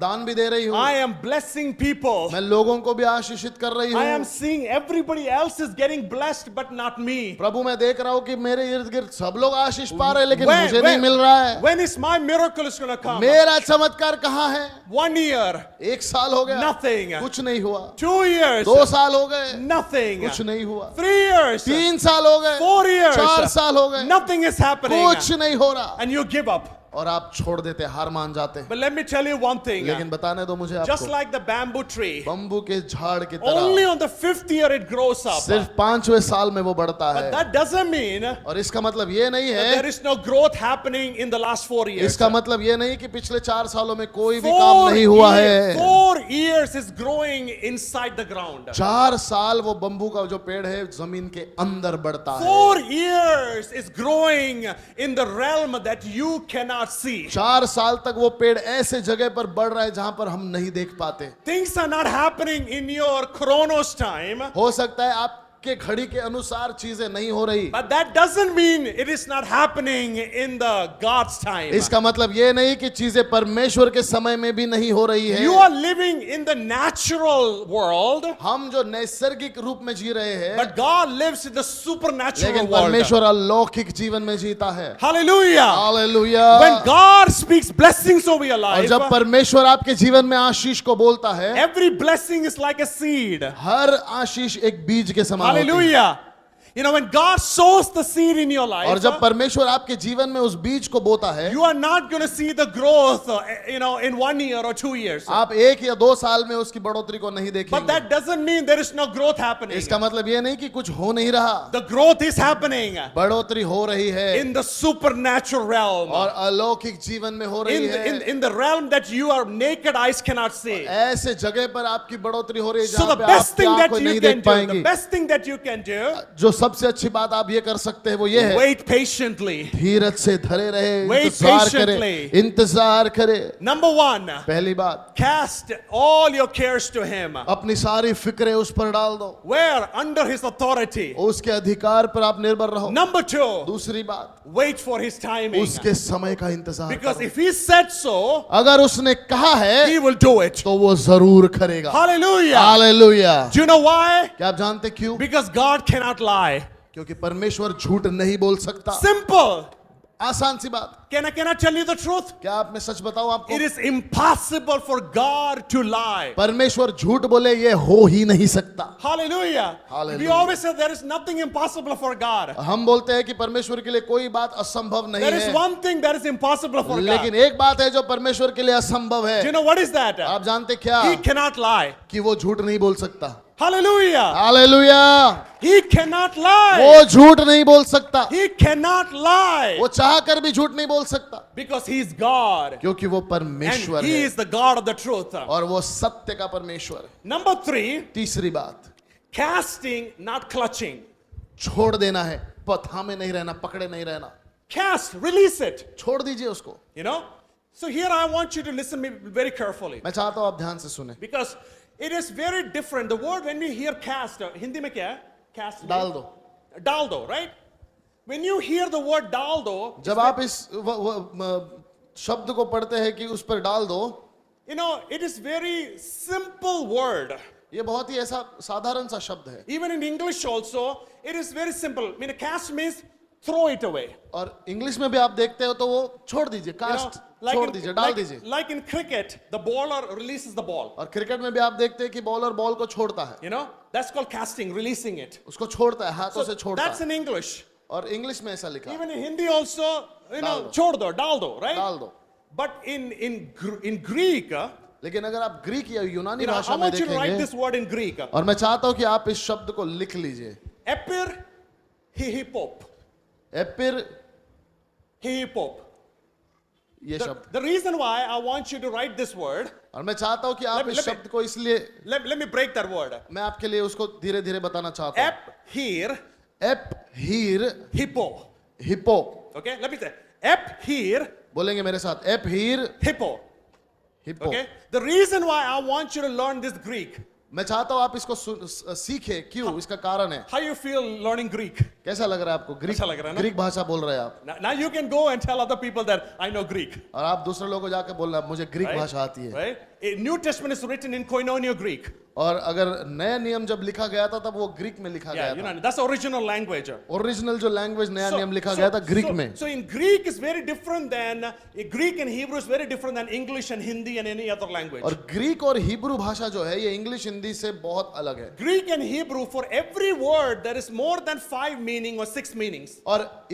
दान भी दे रही हूँ, I am blessing people. मैं लोगों को भी आशीषित कर रही I am हूँ। seeing everybody else is getting blessed, but not me. प्रभु मैं देख रहा हूँ कि मेरे इर्द गिर्द सब लोग आशीष पा रहे हैं, लेकिन मुझे नहीं मिल रहा है। when is my miracle is going to come? मेरा चमत्कार कहाँ है? 1 year, 1 साल हो गया, nothing. कुछ नहीं हुआ। 2 years, 2 साल हो गए, nothing. कुछ नहीं हुआ। 3 years, 3 साल हो गए, 4 years, 4 साल हो गए, nothing is happening. कुछ नहीं हो रहा, And you give up. और आप छोड़ देते, हार मान जाते हैं। But let me tell you one thing. लेकिन बताने दो मुझे Just आपको, like the bamboo tree, bamboo के झाड़ की only तरह on the 5th year it grows up. सिर्फ 5वें साल में वो बढ़ता But है, that doesn't mean that और इसका मतलब ये नहीं there है, is no growth happening in the last 4 years. इसका मतलब ये नहीं कि पिछले 4 सालों में कोई भी काम नहीं हुआ है। 4 years is growing inside the ground. 4 साल वो बम्बू का जो पेड़ है जमीन के अंदर बढ़ता है। 4 years is growing in the realm that you cannot see. 4 साल तक वो पेड़ ऐसे जगह पर बढ़ रहा है जहां पर हम नहीं देख पाते। Things are not happening in your chronos time, हो सकता है आपके घड़ी के अनुसार चीजें नहीं हो रही, but that doesn't mean it is not happening in the God's time. इसका मतलब ये नहीं कि चीजें परमेश्वर के समय में भी नहीं हो रही है। You are living in the natural world, हम जो नैसर्गिक रूप में जी रहे हैं, but God lives in the supernatural लेकिन world. परमेश्वर अलौकिक जीवन में जीता है। Hallelujah. Hallelujah. When God speaks blessings over your और life, जब परमेश्वर आपके जीवन में आशीष को बोलता है, every blessing is like a seed. हर आशीष एक बीज के समान होती है। Hallelujah. You know, when God sows the seed in your life, और जब परमेश्वर आपके जीवन में उस बीज को बोता है, you are not going to see the growth, in 1 year or 2 years. आप 1 या 2 साल में उसकी बढ़ोतरी को नहीं But देखेंगे। that doesn't mean there is no growth happening. इसका मतलब ये नहीं कि कुछ हो नहीं रहा, The growth is happening बढ़ोतरी हो रही है in the supernatural realm. और अलौकिक जीवन में हो रही है। In the realm that you are naked eyes cannot see. ऐसे जगह पर आपकी बढ़ोतरी हो रही है So जहाँ the पे best आपकी thing that आंखें you नहीं can देख do, पाएंगी। the best thing that you can do, जो सबसे अच्छी बात आप ये कर सकते हैं वो ये है, wait patiently. धीरज से धरे रहे, Wait इंतजार करे, patiently. इंतजार करे। Number one, पहली बात, cast all your cares to him. अपनी सारी फिक्रें उस पर डाल दो, Where? Under his authority. उसके अधिकार पर आप निर्भर रहो। Number two, दूसरी बात, wait for his timing. उसके समय का इंतजार Because करो। if he said so, अगर उसने कहा है he will do it. तो वो जरूर करेगा। Hallelujah. Hallelujah. Do you know why? क्या आप जानते क्यों? Because God cannot lie. क्योंकि परमेश्वर झूठ नहीं बोल सकता। Simple. आसान सी बात। Can I tell you the truth? क्या आप मैं सच बताऊं आपको? It is impossible for God to lie. परमेश्वर झूठ बोले ये हो ही नहीं सकता। Hallelujah. Hallelujah. We always say there is nothing impossible for God. हम बोलते हैं कि परमेश्वर के लिए कोई बात असंभव नहीं There is है, one thing that is impossible for लेकिन God. एक बात है जो परमेश्वर के लिए असंभव Do you है। know what is that? आप जानते क्या? He cannot lie. कि वो झूठ नहीं बोल सकता। Hallelujah. Hallelujah. He cannot lie. वो झूठ नहीं बोल सकता। He cannot lie. वो चाह कर भी झूठ नहीं बोल सकता, Because he is God. क्योंकि वो And परमेश्वर he है is the God of the truth. और वो सत्य का परमेश्वर है। Number three, तीसरी बात, casting, not clutching. छोड़ देना है, थामे नहीं रहना, पकड़े नहीं रहना, Cast, release it. छोड़ दीजिए उसको। You know? So here I want you to listen me very carefully. मैं चाहता हूं आप ध्यान से सुने। Because it is very different. The word when we hear cast, Hindi में क्या है? Cast. डाल दो। डाल दो, right? When you hear the word डाल दो, जब आप इस शब्द को पढ़ते हैं कि उस पर डाल दो, you know, it is very simple word. ये बहुत ही ऐसा साधारण सा शब्द है। Even in English also, it is very simple. I mean, cast means throw it away. और इंग्लिश में भी आप देखते हो तो वो छोड़ दीजिए, You know, कास्ट छोड़ दीजिए, डाल दीजिए। like in cricket, the bowler releases the ball. और क्रिकेट में भी आप देखते हैं कि बॉलर बॉल को छोड़ता है, You know, that's called casting, releasing it. उसको छोड़ता है, हाथों से छोड़ता That's है। in English. और इंग्लिश में ऐसा लिखा है, Even in Hindi also, you know, डाल दो। छोड़ दो, डाल दो, right? डाल दो। But in Greek, लेकिन अगर आप ग्रीक या यूनानी you know, भाषा I में want you to write देखेंगे, this word in Greek. और मैं चाहता हूं कि आप इस शब्द को लिख लीजिए, Epir hippop. एपिर Hippop. ये शब्द। The reason why I want you to write this word, और मैं चाहता हूं कि आप इस let me- शब्द को इसलिए let me break that word. मैं आपके लिए उसको धीरे धीरे बताना चाहता हूं। Ep here, app Heer hippo. Hippo, Okay, let me say. Ep here, बोलेंगे मेरे साथ, app Heer hippo. Hippo. Okay? The reason why I want you to learn this Greek. मैं चाहता हूं आप इसको सीखे, क्यों, इसका कारण है। How you feel learning Greek? कैसा लग रहा है आपको? ग्रीक अच्छा लग रहा है ना? ग्रीक भाषा बोल रहे हैं आप, Now you can go and tell other people that I know Greek. और आप दूसरे लोगों को जाकर बोलना मुझे ग्रीक Right? भाषा आती है। Right? New Testament is written in Koinonia Greek. और अगर नया नियम जब लिखा गया था तब वो ग्रीक में लिखा Yeah, गया you था। know, that's the original language. Original जो लैंग्वेज नया नियम लिखा गया था ग्रीक में। So in Greek is very different than Greek and Hebrew is very different than English and Hindi and any other language. और ग्रीक और हिब्रू भाषा जो है ये इंग्लिश हिंदी से बहुत अलग है। Greek and Hebrew, for every word there is more than 5 meaning or 6 meanings. और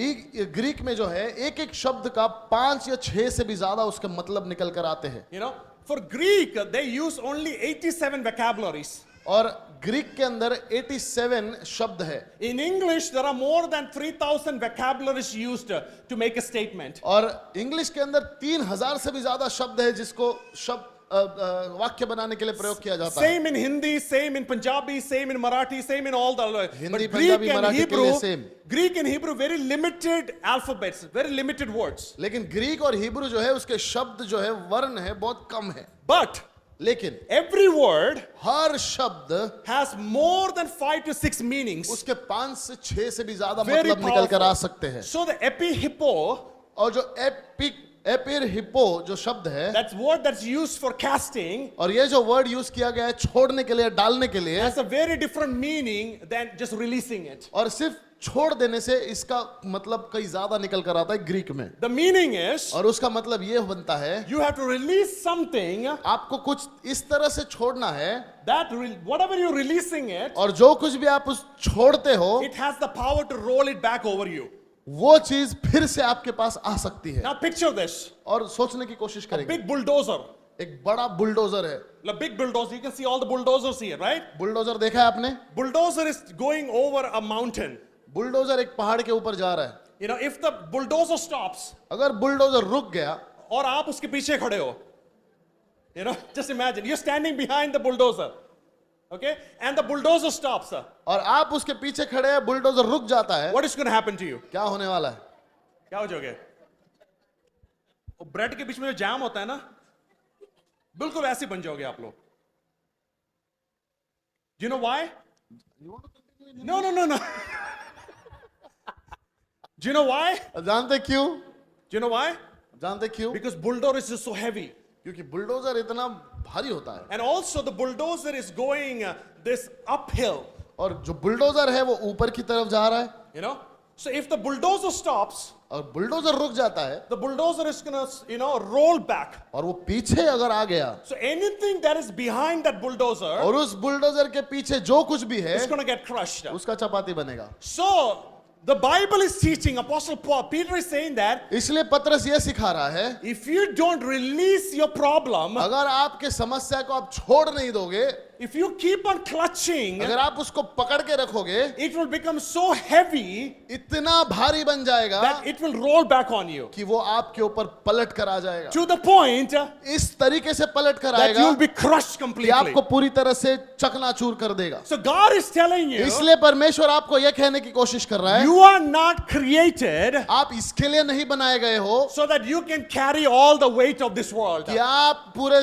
ग्रीक में जो है एक एक शब्द का 5 या 6 से भी ज्यादा उसके मतलब निकल कर आते हैं। You know, for Greek they use only 87 vocabularies. और ग्रीक के अंदर 87 शब्द है। In English there are more than 3,000 vocabularies used to make a statement. और इंग्लिश के अंदर 3000 से भी ज्यादा शब्द है जिसको शब्द वाक्य बनाने के लिए प्रयोग किया जाता है। Same in Hindi, same in Punjabi, same in Marathi, same in all the. Hindi, But Punjabi, Greek and Marathi के लिए Hebrew, same। Greek and Hebrew very limited alphabets, very limited words. लेकिन ग्रीक और Hebrew जो है उसके शब्द जो है वर्ण है बहुत कम है। But लेकिन every word हर शब्द has more than 5 to 6 meanings. उसके 5 से 6 से भी ज्यादा Very मतलब निकल कर आ powerful. सकते हैं। So the epihippo, और जो एपिर हिप्पो जो शब्द है, that's word that's used for casting, और ये जो वर्ड यूज किया गया है छोड़ने के लिए, डालने के लिए, has a very different meaning than just releasing it. और सिर्फ छोड़ देने से इसका मतलब कई ज्यादा निकल कर आता है ग्रीक में। The meaning is और उसका मतलब ये बनता है you have to release something आपको कुछ इस तरह से छोड़ना है, that whatever you're releasing it, और जो कुछ भी आप उस छोड़ते हो it has the power to roll it back over you. वो चीज फिर से आपके पास आ सकती है। Now picture this. और सोचने की कोशिश A करेंगे, big bulldozer. एक बड़ा बुलडोजर है। A big bulldozer. You can see all the bulldozers here, right? Bulldozer देखा है आपने? Bulldozer is going over a mountain. Bulldozer एक पहाड़ के ऊपर जा रहा है। You know, if the bulldozer stops, अगर बुलडोजर रुक गया और आप उसके पीछे खड़े हो, you know, just imagine you're standing behind the bulldozer. Okay? And the bulldozer stops. और आप उसके पीछे खड़े हैं, बुलडोजर रुक जाता है, What is going to happen to you? क्या होने वाला है? क्या हो जाओगे? वो ब्रेड के बीच में जो जैम होता है ना, बिल्कुल वैसे बन जाओगे आप लोग. Do you know why? No. Do you know why? जानते क्यों? Do you know why? जानते क्यों? Because bulldozer is just so heavy. क्योंकि बुलडोजर इतना भारी होता है, And also the bulldozer is going this uphill. और जो बुलडोजर है वो ऊपर की तरफ जा रहा है, You know? So if the bulldozer stops, और बुलडोजर रुक जाता है, the bulldozer is gonna, roll back. और वो पीछे अगर आ गया, So anything that is behind that bulldozer और उस बुलडोजर के पीछे जो कुछ भी है is gonna get crushed. उसका चपाती बनेगा. So the Bible is teaching, Apostle Peter is saying that इसलिए पत्रस ये सिखा रहा है, if you don't release your problem, अगर आपके समस्या को आप छोड़ नहीं दोगे, if you keep on clutching, अगर आप उसको पकड़ के रखोगे, it will become so heavy इतना भारी बन जाएगा that it will roll back on you कि वो आपके ऊपर पलट कर आ जाएगा, to the point इस तरीके से पलट कर that you आएगा will be crushed कि completely. आपको पूरी तरह से चकनाचूर कर देगा. So God is telling you, इसलिए परमेश्वर आपको यह कहने की कोशिश कर रहा है, you are not created आप इसके लिए नहीं बनाए गए हो so that you can carry all the weight of this world. कि आप पूरे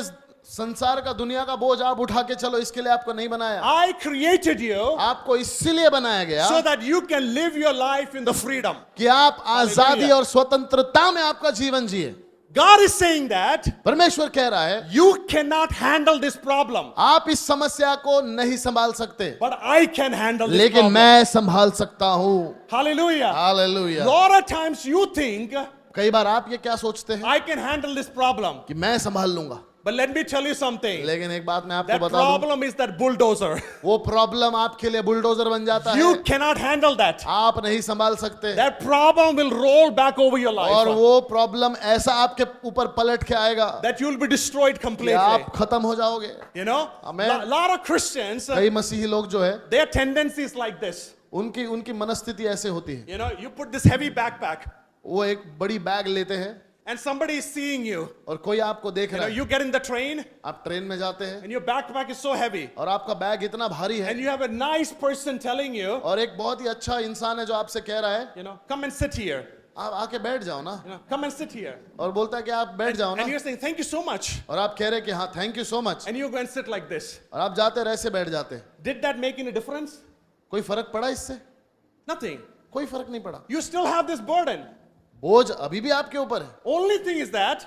संसार का, दुनिया का बोझ आप उठा के चलो, इसके लिए आपको नहीं बनाया. I created you आपको इसीलिए बनाया गया so that you can live your life in the freedom. कि आप आजादी और स्वतंत्रता में आपका जीवन जिए. God is saying that परमेश्वर कह रहा है, you cannot handle this problem, आप इस समस्या को नहीं संभाल सकते, but I can handle this लेकिन problem. मैं संभाल सकता हूँ. Hallelujah. Hallelujah. Lot of times you think कई बार आप ये क्या सोचते हैं I can handle this problem, कि मैं संभाल लूंगा, but let me tell you something. लेकिन एक बात मैं आपको That बता दूं, problem is that bulldozer. वो प्रॉब्लम आपके लिए बुलडोजर बन जाता है. You cannot handle that. आप नहीं संभाल सकते, That problem will roll back over your और life. वो प्रॉब्लम ऐसा आपके ऊपर पलट के आएगा That you will be destroyed कि completely. आप खत्म हो जाओगे. You know, Amen. lot of Christians, कई मसीही लोग जो है, their tendency is like this. उनकी मनस्थिति ऐसे होती है, You know, you put this heavy backpack, वो एक बड़ी बैग लेते हैं and somebody is seeing you. और कोई आपको देख You रहा know, है. you get in the train, आप ट्रेन में जाते हैं and your backpack is so heavy, और आपका बैग इतना भारी है, and you have a nice person telling you, और एक बहुत ही अच्छा इंसान है जो आपसे कह रहा है, you know, come and sit here. आप आके बैठ जाओ ना, You know, come and sit here. और बोलता है कि आप बैठ जाओ And ना, you're saying, thank you so much. और आप कह रहे हैं कि हाँ thank you so much, And you go and sit like this. और आप जाते रहे ऐसे बैठ जाते हैं. Did that make any difference? कोई फर्क पड़ा इससे? Nothing. कोई फर्क नहीं पड़ा. You still have this burden. बोझ अभी भी आपके ऊपर है. Only thing is that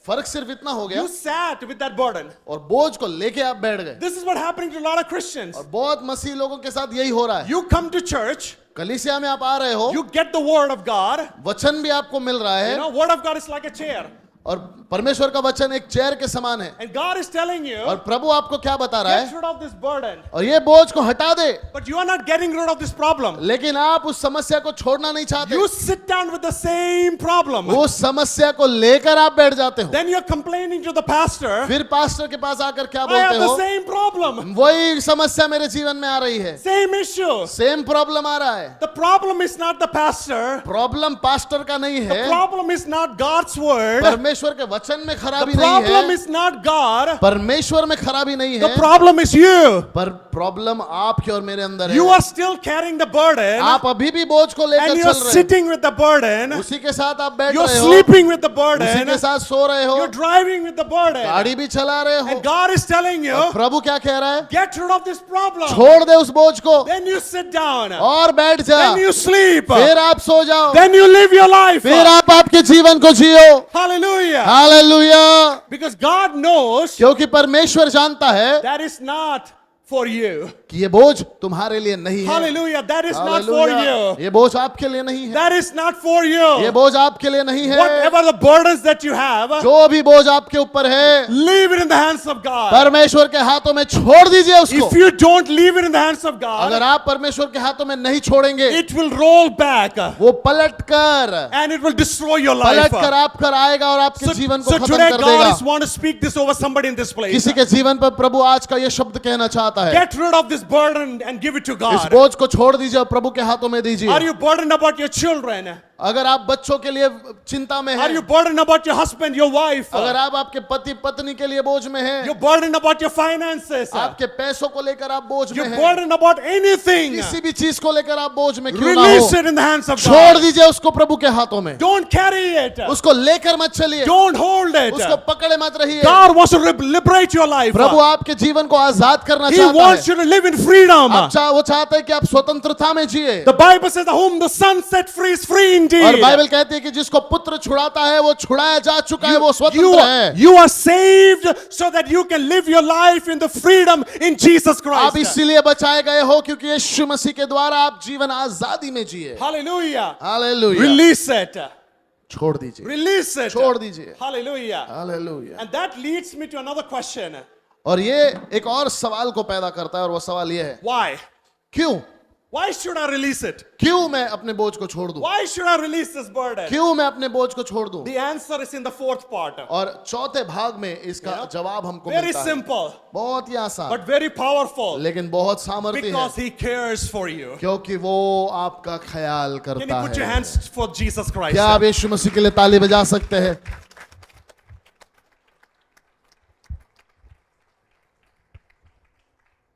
फर्क सिर्फ इतना हो गया, you sat with that burden. और बोझ को लेके आप बैठ गए. This is what happening to a lot of Christians. और बहुत मसीह लोगों के साथ यही हो रहा है. You come to church, कलीसिया में आप आ रहे हो, you get the word of God. वचन भी आपको मिल रहा You है, know, word of God is like a chair. और परमेश्वर का वचन एक चेयर के समान है, And God is telling you, और प्रभु आपको क्या बता रहा get है, rid of this burden. और ये बोझ को हटा दे. But you are not getting rid of this problem. लेकिन आप उस समस्या को छोड़ना नहीं चाहते, You sit down with the same problem. उस समस्या को लेकर आप बैठ जाते हो. Then you're complaining to the pastor, फिर पास्टर के पास आकर क्या I have बोलते the हो, same problem, वही समस्या मेरे जीवन में आ रही है, same issue. सेम प्रॉब्लम आ रहा है. The problem is not the pastor. Problem pastor का नहीं The है, problem is not God's word. परमेश्वर के वचन में The खराबी नहीं problem है, is not God. परमेश्वर में खराबी नहीं The है, problem is you. पर प्रॉब्लम आपके और मेरे अंदर You है. are still carrying the burden, आप अभी भी बोझ को and लेकर you're चल रहे sitting with the burden. हो, उसी के साथ आप बैठ You're रहे हो, sleeping with the उसी burden. के साथ सो रहे हो, You're driving with the burden. गाड़ी भी चला रहे हो. And God is telling you, और प्रभु क्या कह रहा है, get rid of this problem. छोड़ दे उस बोझ को Then you sit down. और बैठ जा, Then you sleep. फिर आप सो जाओ, Then you live your life. फिर आप आपके जीवन को जियो. Hallelujah. Hallelujah. Because God knows क्योंकि परमेश्वर जानता है that is not for you. कि ये बोझ तुम्हारे लिए नहीं है. Hallelujah. That is not for hallelujah. you. ये बोझ आपके लिए नहीं है. That is not for ये you. बोझ आपके लिए नहीं है. Whatever the burdens that you have, जो भी बोझ आपके ऊपर है, leave it in the hands of God. परमेश्वर के हाथों में छोड़ दीजिए उसको. If you don't leave it in the hands of God, अगर आप परमेश्वर के हाथों में नहीं छोड़ेंगे, it will roll back वो पलट कर and it will destroy your life. पलट कर आप कर आएगा और आपके जीवन को So खत्म today कर God देगा. is want to speak this over somebody in this place. किसी के जीवन पर प्रभु आज का ये शब्द कहना चाहता है, Get rid of this burden and give it to इस God. बोझ को छोड़ दीजिए और प्रभु के हाथों में दीजिए. Are you burdened about your children? अगर आप बच्चों के लिए चिंता में Are हैं, you burdened about your husband, your wife? अगर आप आपके पति पत्नी के लिए बोझ में हैं, You're burdened about your finances. आपके पैसों को लेकर आप बोझ में You're हैं, burdened about anything. किसी भी चीज को लेकर आप बोझ में क्यों ना Release हो, it in the hands of छोड़ God. दीजिए उसको प्रभु के हाथों में। Don't carry it. उसको लेकर मत चलिए, Don't hold it. उसको पकड़े मत रहिए। God wants to liberate your life. प्रभु आपके जीवन को आजाद करना He चाहता wants है। you to live in freedom. वो चाहता है कि आप स्वतंत्रता में जिए। The Bible says, whom the Son set free is free और indeed. बाइबल कहती है कि जिसको पुत्र छुड़ाता है वो छुड़ाया जा चुका है, वो You, स्वतंत्र है। you are saved so that you can live your life in the freedom in Jesus आप Christ. इसीलिए बचाए गए हो क्योंकि यीशु मसीह के द्वारा आप जीवन आजादी में जिए। Hallelujah. हालेलुया। Release it. छोड़ दीजिए, Release it. छोड़ दीजिए। Hallelujah. Hallelujah. And that leads me to another question. और ये एक और सवाल को पैदा करता है, और वो सवाल ये है, Why? क्यों? Why should I release it? क्यों मैं अपने बोझ को छोड़ दूं? Why should I release this burden? क्यों मैं अपने बोझ को छोड़ दूं? The answer is in the fourth part. और चौथे भाग में इसका जवाब हमको Very मिलता है। simple, बहुत ही आसान, but very powerful. लेकिन बहुत सामर्थ्य Because है, He cares for you. क्योंकि वो आपका ख्याल Can you करता put your है। hands for Jesus Christ? क्या आप यीशु मसीह के लिए ताली बजा सकते हैं?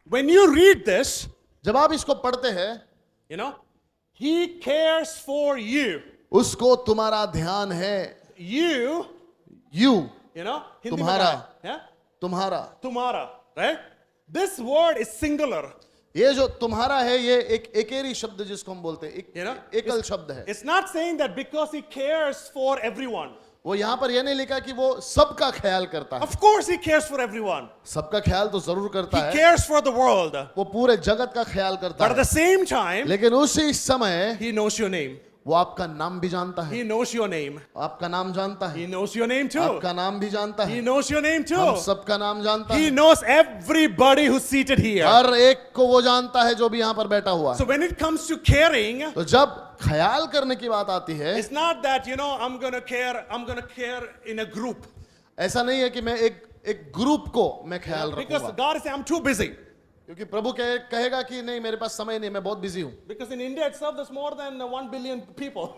When you read this, जब आप इसको पढ़ते हैं, you know, He cares for you. उसको तुम्हारा ध्यान है। You, you, you know, Hindi में तुम्हारा। क्या है? Yeah? तुम्हारा। Tumhara, right? This word is singular. ये जो तुम्हारा है, ये एक एकेरी शब्द जिसको हम बोलते हैं, You know, एकल शब्द है। It's not saying that because He cares for everyone. वो यहाँ पर ये नहीं लिखा कि वो सबका ख्याल करता है। Of course He cares for everyone. सबका ख्याल तो जरूर करता He है, cares for the world. वो पूरे जगत का ख्याल करता But at है, the same time, लेकिन उसी समय He knows your name. वो आपका नाम भी जानता है। He knows your name. आपका नाम जानता है, He knows your name too. आपका नाम भी जानता He है, knows your name हम too. सबका नाम जानता He है। knows everybody who's seated here. हर एक को वो जानता है जो भी यहाँ पर बैठा हुआ So है। when it comes to caring, तो जब ख्याल करने की बात आती है, it's not that, you know, I'm gonna care in a group. ऐसा नहीं है कि मैं एक ग्रुप को मैं ख्याल Because रखूंगा, God is saying, I'm too busy. क्योंकि प्रभु कहेगा कि नहीं, मेरे पास समय नहीं, मैं बहुत बिजी हूँ। Because in India itself, there's more than 1 billion people.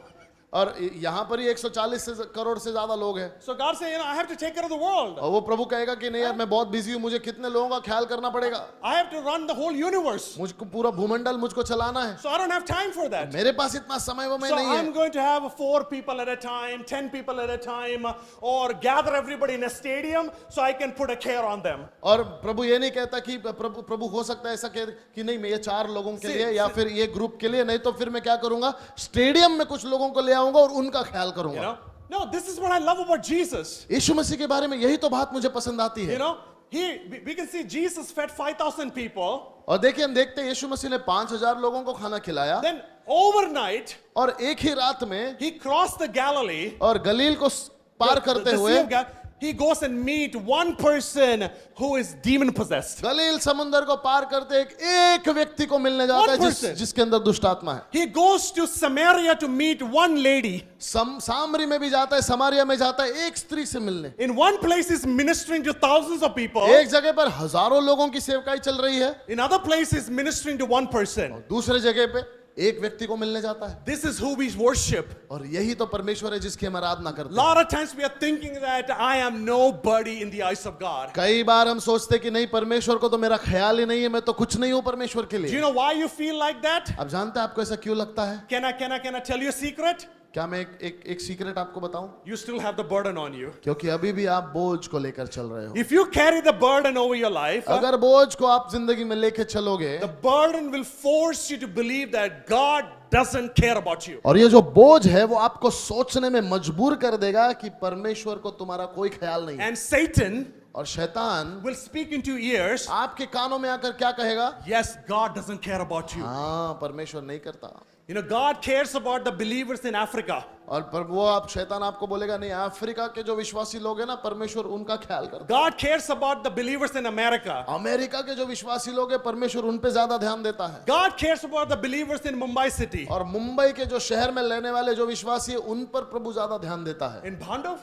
और यहाँ पर ही 140 करोड़ से ज्यादा लोग हैं, So God said, you know, I have to take care of the world. और वो प्रभु कहेगा कि नहीं यार, मैं बहुत बिजी हूँ, मुझे कितने लोगों का ख्याल करना पड़ेगा, I have to run the whole universe. मुझको पूरा भूमंडल मुझको चलाना है, So I don't have time for that. मेरे पास इतना समय वो मैं So नहीं I'm है। going to have 4 people at a time, 10 people at a time, or gather everybody in a stadium so I can put a care on them. और प्रभु ये नहीं कहता कि प्रभु हो सकता है ऐसा कि नहीं, मैं ये 4 लोगों के लिए या फिर ये ग्रुप के लिए नहीं, तो फिर मैं क्या करूंगा, स्टेडियम में कुछ लोगों को ले आऊंगा और उनका ख्याल You करूंगा। know? No, this is what I love about Jesus. यीशु मसीह के बारे में यही तो बात मुझे पसंद आती You है। know, we can see Jesus fed 5,000 people. और देखिए, हम देखते हैं यीशु मसीह ने 5000 लोगों को खाना खिलाया, Then overnight, और एक ही रात में he crossed the Galilee. और गलील को पार करते the Sea हुए of he goes and meet one person who is demon possessed. गलील समुंदर को पार करते एक व्यक्ति को मिलने जाता है One person. जिसके अंदर दुष्ट आत्मा है। He goes to Samaria to meet one lady. सामरी में भी जाता है, समारिया में जाता है एक स्त्री से मिलने। In one place he's ministering to thousands of people. एक जगह पर हजारों लोगों की सेवकाई चल रही है, In other places he's ministering to one person. दूसरे जगह पे एक व्यक्ति को मिलने जाता है। This is who we worship. और यही तो परमेश्वर है जिसकी हम आराधना करते हैं। Lot of times we are thinking that I am nobody in the eyes of God. कई बार हम सोचते कि नहीं, परमेश्वर को तो मेरा ख्याल ही नहीं है, मैं तो कुछ नहीं हूं परमेश्वर के Do you लिए। know why you feel like that? आप जानते हैं आपको ऐसा क्यों लगता है? Can I tell you a secret? क्या मैं एक सीक्रेट आपको बताऊं? You still have the burden on you. क्योंकि अभी भी आप बोझ को लेकर चल रहे हो। If you carry the burden over your life, अगर बोझ को आप जिंदगी में लेके चलोगे, the burden will force you to believe that God doesn't care about you. और ये जो बोझ है वो आपको सोचने में मजबूर कर देगा कि परमेश्वर को तुम्हारा कोई ख्याल नहीं है। And Satan और शैतान will speak into your ears, आपके कानों में आकर क्या कहेगा? yes, God doesn't care about you. हाँ, परमेश्वर नहीं करता। You know, God cares about the believers in Africa. और पर वो शैतान आपको बोलेगा नहीं, अफ्रीका के जो विश्वासी लोग हैं ना, परमेश्वर उनका ख्याल करता God cares about the believers in America. है। अमेरिका के जो विश्वासी लोग हैं, परमेश्वर उन पे ज्यादा ध्यान देता है। God cares about the believers in Mumbai city. और मुंबई के जो शहर में रहने वाले जो विश्वासी है, उन पर प्रभु ज्यादा ध्यान देता है। In Bhandup,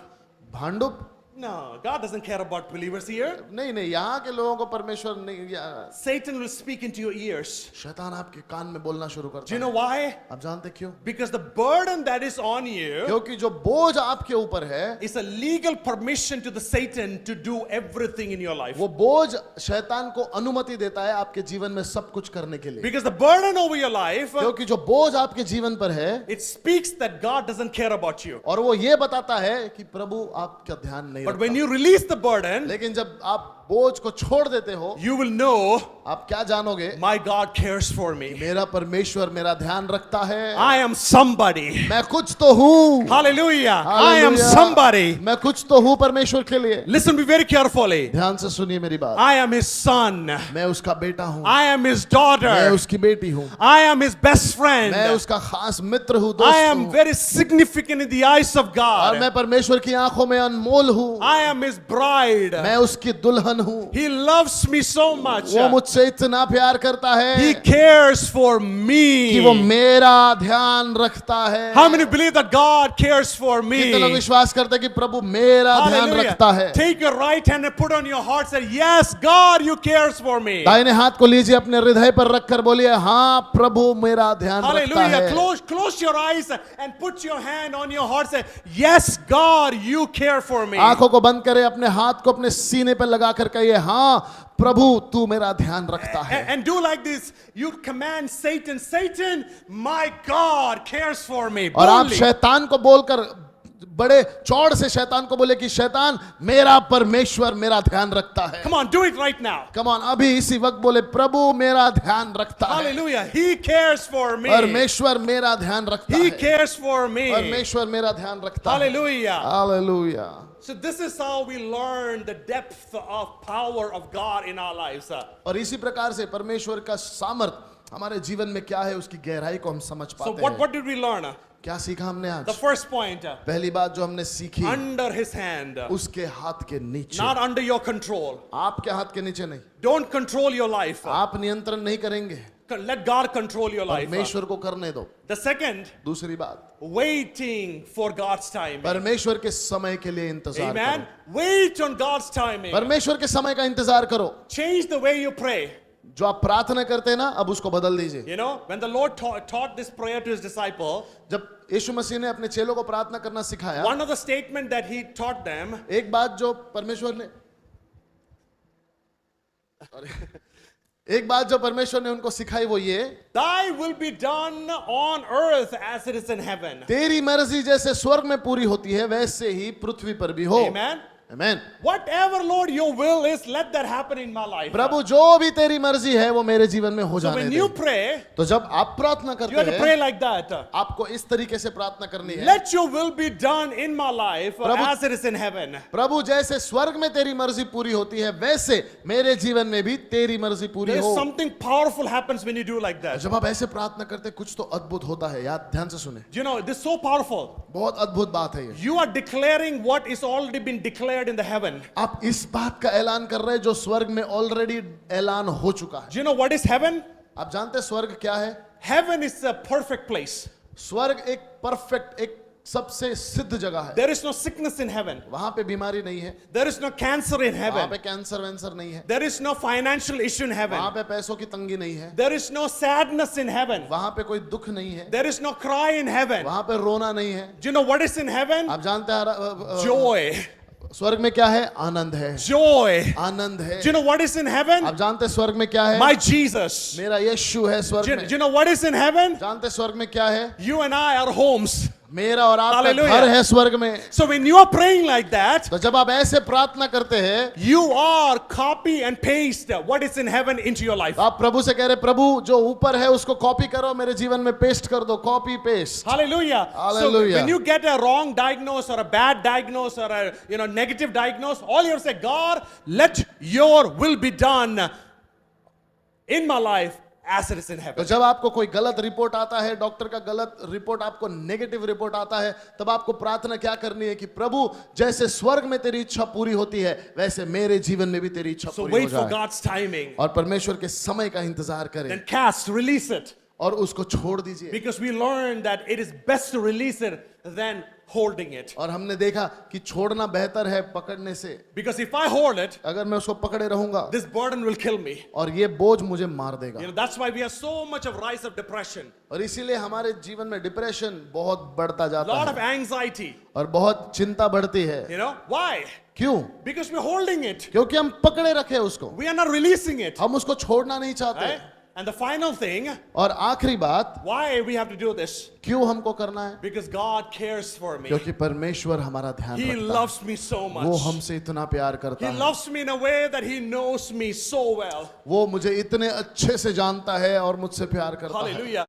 Bhandup No, God doesn't care about believers here. नहीं नहीं, यहाँ के लोगों को परमेश्वर नहीं Satan will speak into your ears. शैतान आपके कान में बोलना शुरू Do करता you है। know why? आप जानते क्यों? Because the burden that is on you क्योंकि जो बोझ आपके ऊपर है, is a legal permission to the Satan to do everything in your life. वो बोझ शैतान को अनुमति देता है आपके जीवन में सब कुछ करने के लिए। Because the burden over your life, क्योंकि जो बोझ आपके जीवन पर है, it speaks that God doesn't care about you. और वो ये बताता है कि प्रभु आपका ध्यान नहीं But when रखता। you release the burden, लेकिन जब आप बोझ को छोड़ देते हो, you will know आप क्या जानोगे? my God cares for me. मेरा परमेश्वर मेरा ध्यान रखता है। I am somebody. मैं कुछ तो हूँ। Hallelujah. I am hallelujah. somebody. मैं कुछ तो हूँ परमेश्वर के लिए। Listen to me very carefully. ध्यान से सुनिए मेरी बात। I am his son. मैं उसका बेटा हूँ। I am his मैं daughter. उसकी बेटी हूँ। I am his best friend. मैं उसका खास मित्र हूँ, I दोस्त am हूँ। very significant in the eyes of और God. मैं परमेश्वर की आंखों में अनमोल हूँ। I am his bride. मैं उसकी दुल्हन हूँ। He loves me so much. वो मुझसे इतना प्यार करता है He cares for कि वो me. मेरा ध्यान रखता है। How many believe that God cares for कितने लोग me? विश्वास करते हैं कि प्रभु मेरा ध्यान रखता है? Take your right hand and put on your heart. Say, yes, God, you cares for me. दाहिने हाथ को लीजिए, अपने हृदय पर रखकर बोलिए, हाँ प्रभु मेरा ध्यान रखता Hallelujah. है। Close your eyes and put your hand on your heart. Say, yes, God, you care for me. आंखों को बंद करें, अपने हाथ को अपने सीने पर लगाकर कहिए, हाँ प्रभु तू मेरा ध्यान रखता है। And do like this. You command Satan, Satan, my God cares for me. और आप Boldly. शैतान को बोलकर बड़े चौड़ से शैतान को बोले कि शैतान मेरा परमेश्वर मेरा ध्यान रखता है। Come on, do it right now. Come on, अभी इसी वक्त बोले प्रभु मेरा ध्यान रखता है। Hallelujah. He cares for me. परमेश्वर मेरा ध्यान रखता He है। cares for me. परमेश्वर मेरा ध्यान रखता है। Hallelujah. Hallelujah. So this is how we learn the depth of power of God in our lives. और इसी प्रकार से परमेश्वर का सामर्थ हमारे जीवन में क्या है, उसकी गहराई को हम समझ So पाते what हैं। did we learn? क्या सीखा हमने The आज? first point, पहली बात जो हमने सीखी, under his hand, उसके हाथ के नीचे। not under your control. आपके हाथ के नीचे नहीं, Don't control your life. आप नियंत्रण नहीं करेंगे, Let God control your life. परमेश्वर को करने दो। The second, दूसरी बात, waiting for God's time. परमेश्वर के समय के लिए इंतजार Amen. करो। Wait on God's timing. परमेश्वर के समय का इंतजार करो। Change the way you pray. जो आप प्रार्थना करते हैं ना, अब उसको बदल दीजिए। You know, when the Lord taught this prayer to his disciple, जब यीशु मसीह ने अपने चेलों को प्रार्थना करना सिखाया, one of the statement that he taught them, एक बात जो परमेश्वर ने एक बात जो परमेश्वर ने उनको सिखाई वो ये, thy will be done on earth as it is in heaven. तेरी मर्जी जैसे स्वर्ग में पूरी होती है वैसे ही पृथ्वी पर भी हो। Amen. Amen. Whatever, Lord, your will is, let that happen in my life. प्रभु जो भी तेरी मर्जी है वो मेरे जीवन में हो So जाने when दे। you pray, तो जब आप प्रार्थना you करते have to pray हैं, like that. आपको इस तरीके से प्रार्थना करनी है, Let your will be done in my life Prabhu- as it is in heaven. प्रभु जैसे स्वर्ग में तेरी मर्जी पूरी होती है वैसे मेरे जीवन में भी तेरी मर्जी पूरी There's हो। something powerful happens when you do like that. जब आप ऐसे प्रार्थना करते हैं, कुछ तो अद्भुत होता है। याद ध्यान से सुने, You know, this is so powerful. बहुत अद्भुत बात है ये। You are declaring what is already been declared in the heaven. आप इस बात का ऐलान कर रहे हैं जो स्वर्ग में ऑलरेडी ऐलान हो चुका है। Do you know what is heaven? आप जानते हैं स्वर्ग क्या है? Heaven is a perfect place. स्वर्ग एक परफेक्ट, एक सबसे सिद्ध जगह है। There is no sickness in heaven. वहां पे बीमारी नहीं है, There is no cancer in वहां heaven. पे कैंसर वैंसर नहीं है, There is no financial issue in वहां heaven. पे पैसों की तंगी नहीं है, There is no sadness in heaven. वहां पे कोई दुख नहीं है, There is no cry in heaven. वहां पे रोना नहीं है। Do you know what is in heaven? आप जानते हैं Joy. स्वर्ग में क्या है? आनंद है, Joy. आनंद है। Do you know what is in heaven? आप जानते हैं स्वर्ग में क्या है? My Jesus. मेरा यीशु है स्वर्ग Do में। you know what is in heaven? जानते हैं स्वर्ग में क्या है? You and I are homes. मेरा और आपका Hallelujah. घर है स्वर्ग में। So when you are praying like that, तो जब आप ऐसे प्रार्थना करते हैं, you are copy and paste what is in heaven into your life. आप प्रभु से कह रहे, प्रभु जो ऊपर है उसको कॉपी करो, मेरे जीवन में पेस्ट कर दो, copy paste. Hallelujah. So Hallelujah. when you get a wrong diagnosis or a bad diagnosis or a negative diagnosis, all you have to say, God, let your will be done in my life as it is in तो heaven. जब आपको कोई गलत report आता है, doctor का गलत report, आपको नेगेटिव रिपोर्ट आता है, तब आपको प्रार्थना क्या करनी है कि प्रभु जैसे स्वर्ग में तेरी इच्छा पूरी होती है वैसे मेरे जीवन में भी तेरी इच्छा So पूरी हो wait for जाए। God's timing. और परमेश्वर के समय का इंतजार करें Then cast, release it. और उसको छोड़ दीजिए, Because we learned that it is best to release it than holding it. और हमने देखा कि छोड़ना बेहतर है पकड़ने से। Because if I hold it, अगर मैं उसको पकड़े रहूंगा this burden will kill me. और ये बोझ मुझे मार देगा। You know, that's why we have so much of rise of depression, और इसीलिए हमारे जीवन में डिप्रेशन बहुत बढ़ता जाता lot of है anxiety. और बहुत चिंता बढ़ती है। You know, why? क्यों? Because we're holding it. क्योंकि हम पकड़े रखे उसको, We are not releasing it. हम उसको छोड़ना नहीं चाहते। Right? And the final thing, और आखिरी बात, why we have to do this? क्यों हमको करना है? Because God cares for me. क्योंकि परमेश्वर हमारा ध्यान He रखता loves me so है। वो much. हमसे इतना प्यार करता He है, loves me in a way that He knows me so well. वो मुझे इतने अच्छे से जानता है और मुझसे प्यार करता है। Hallelujah.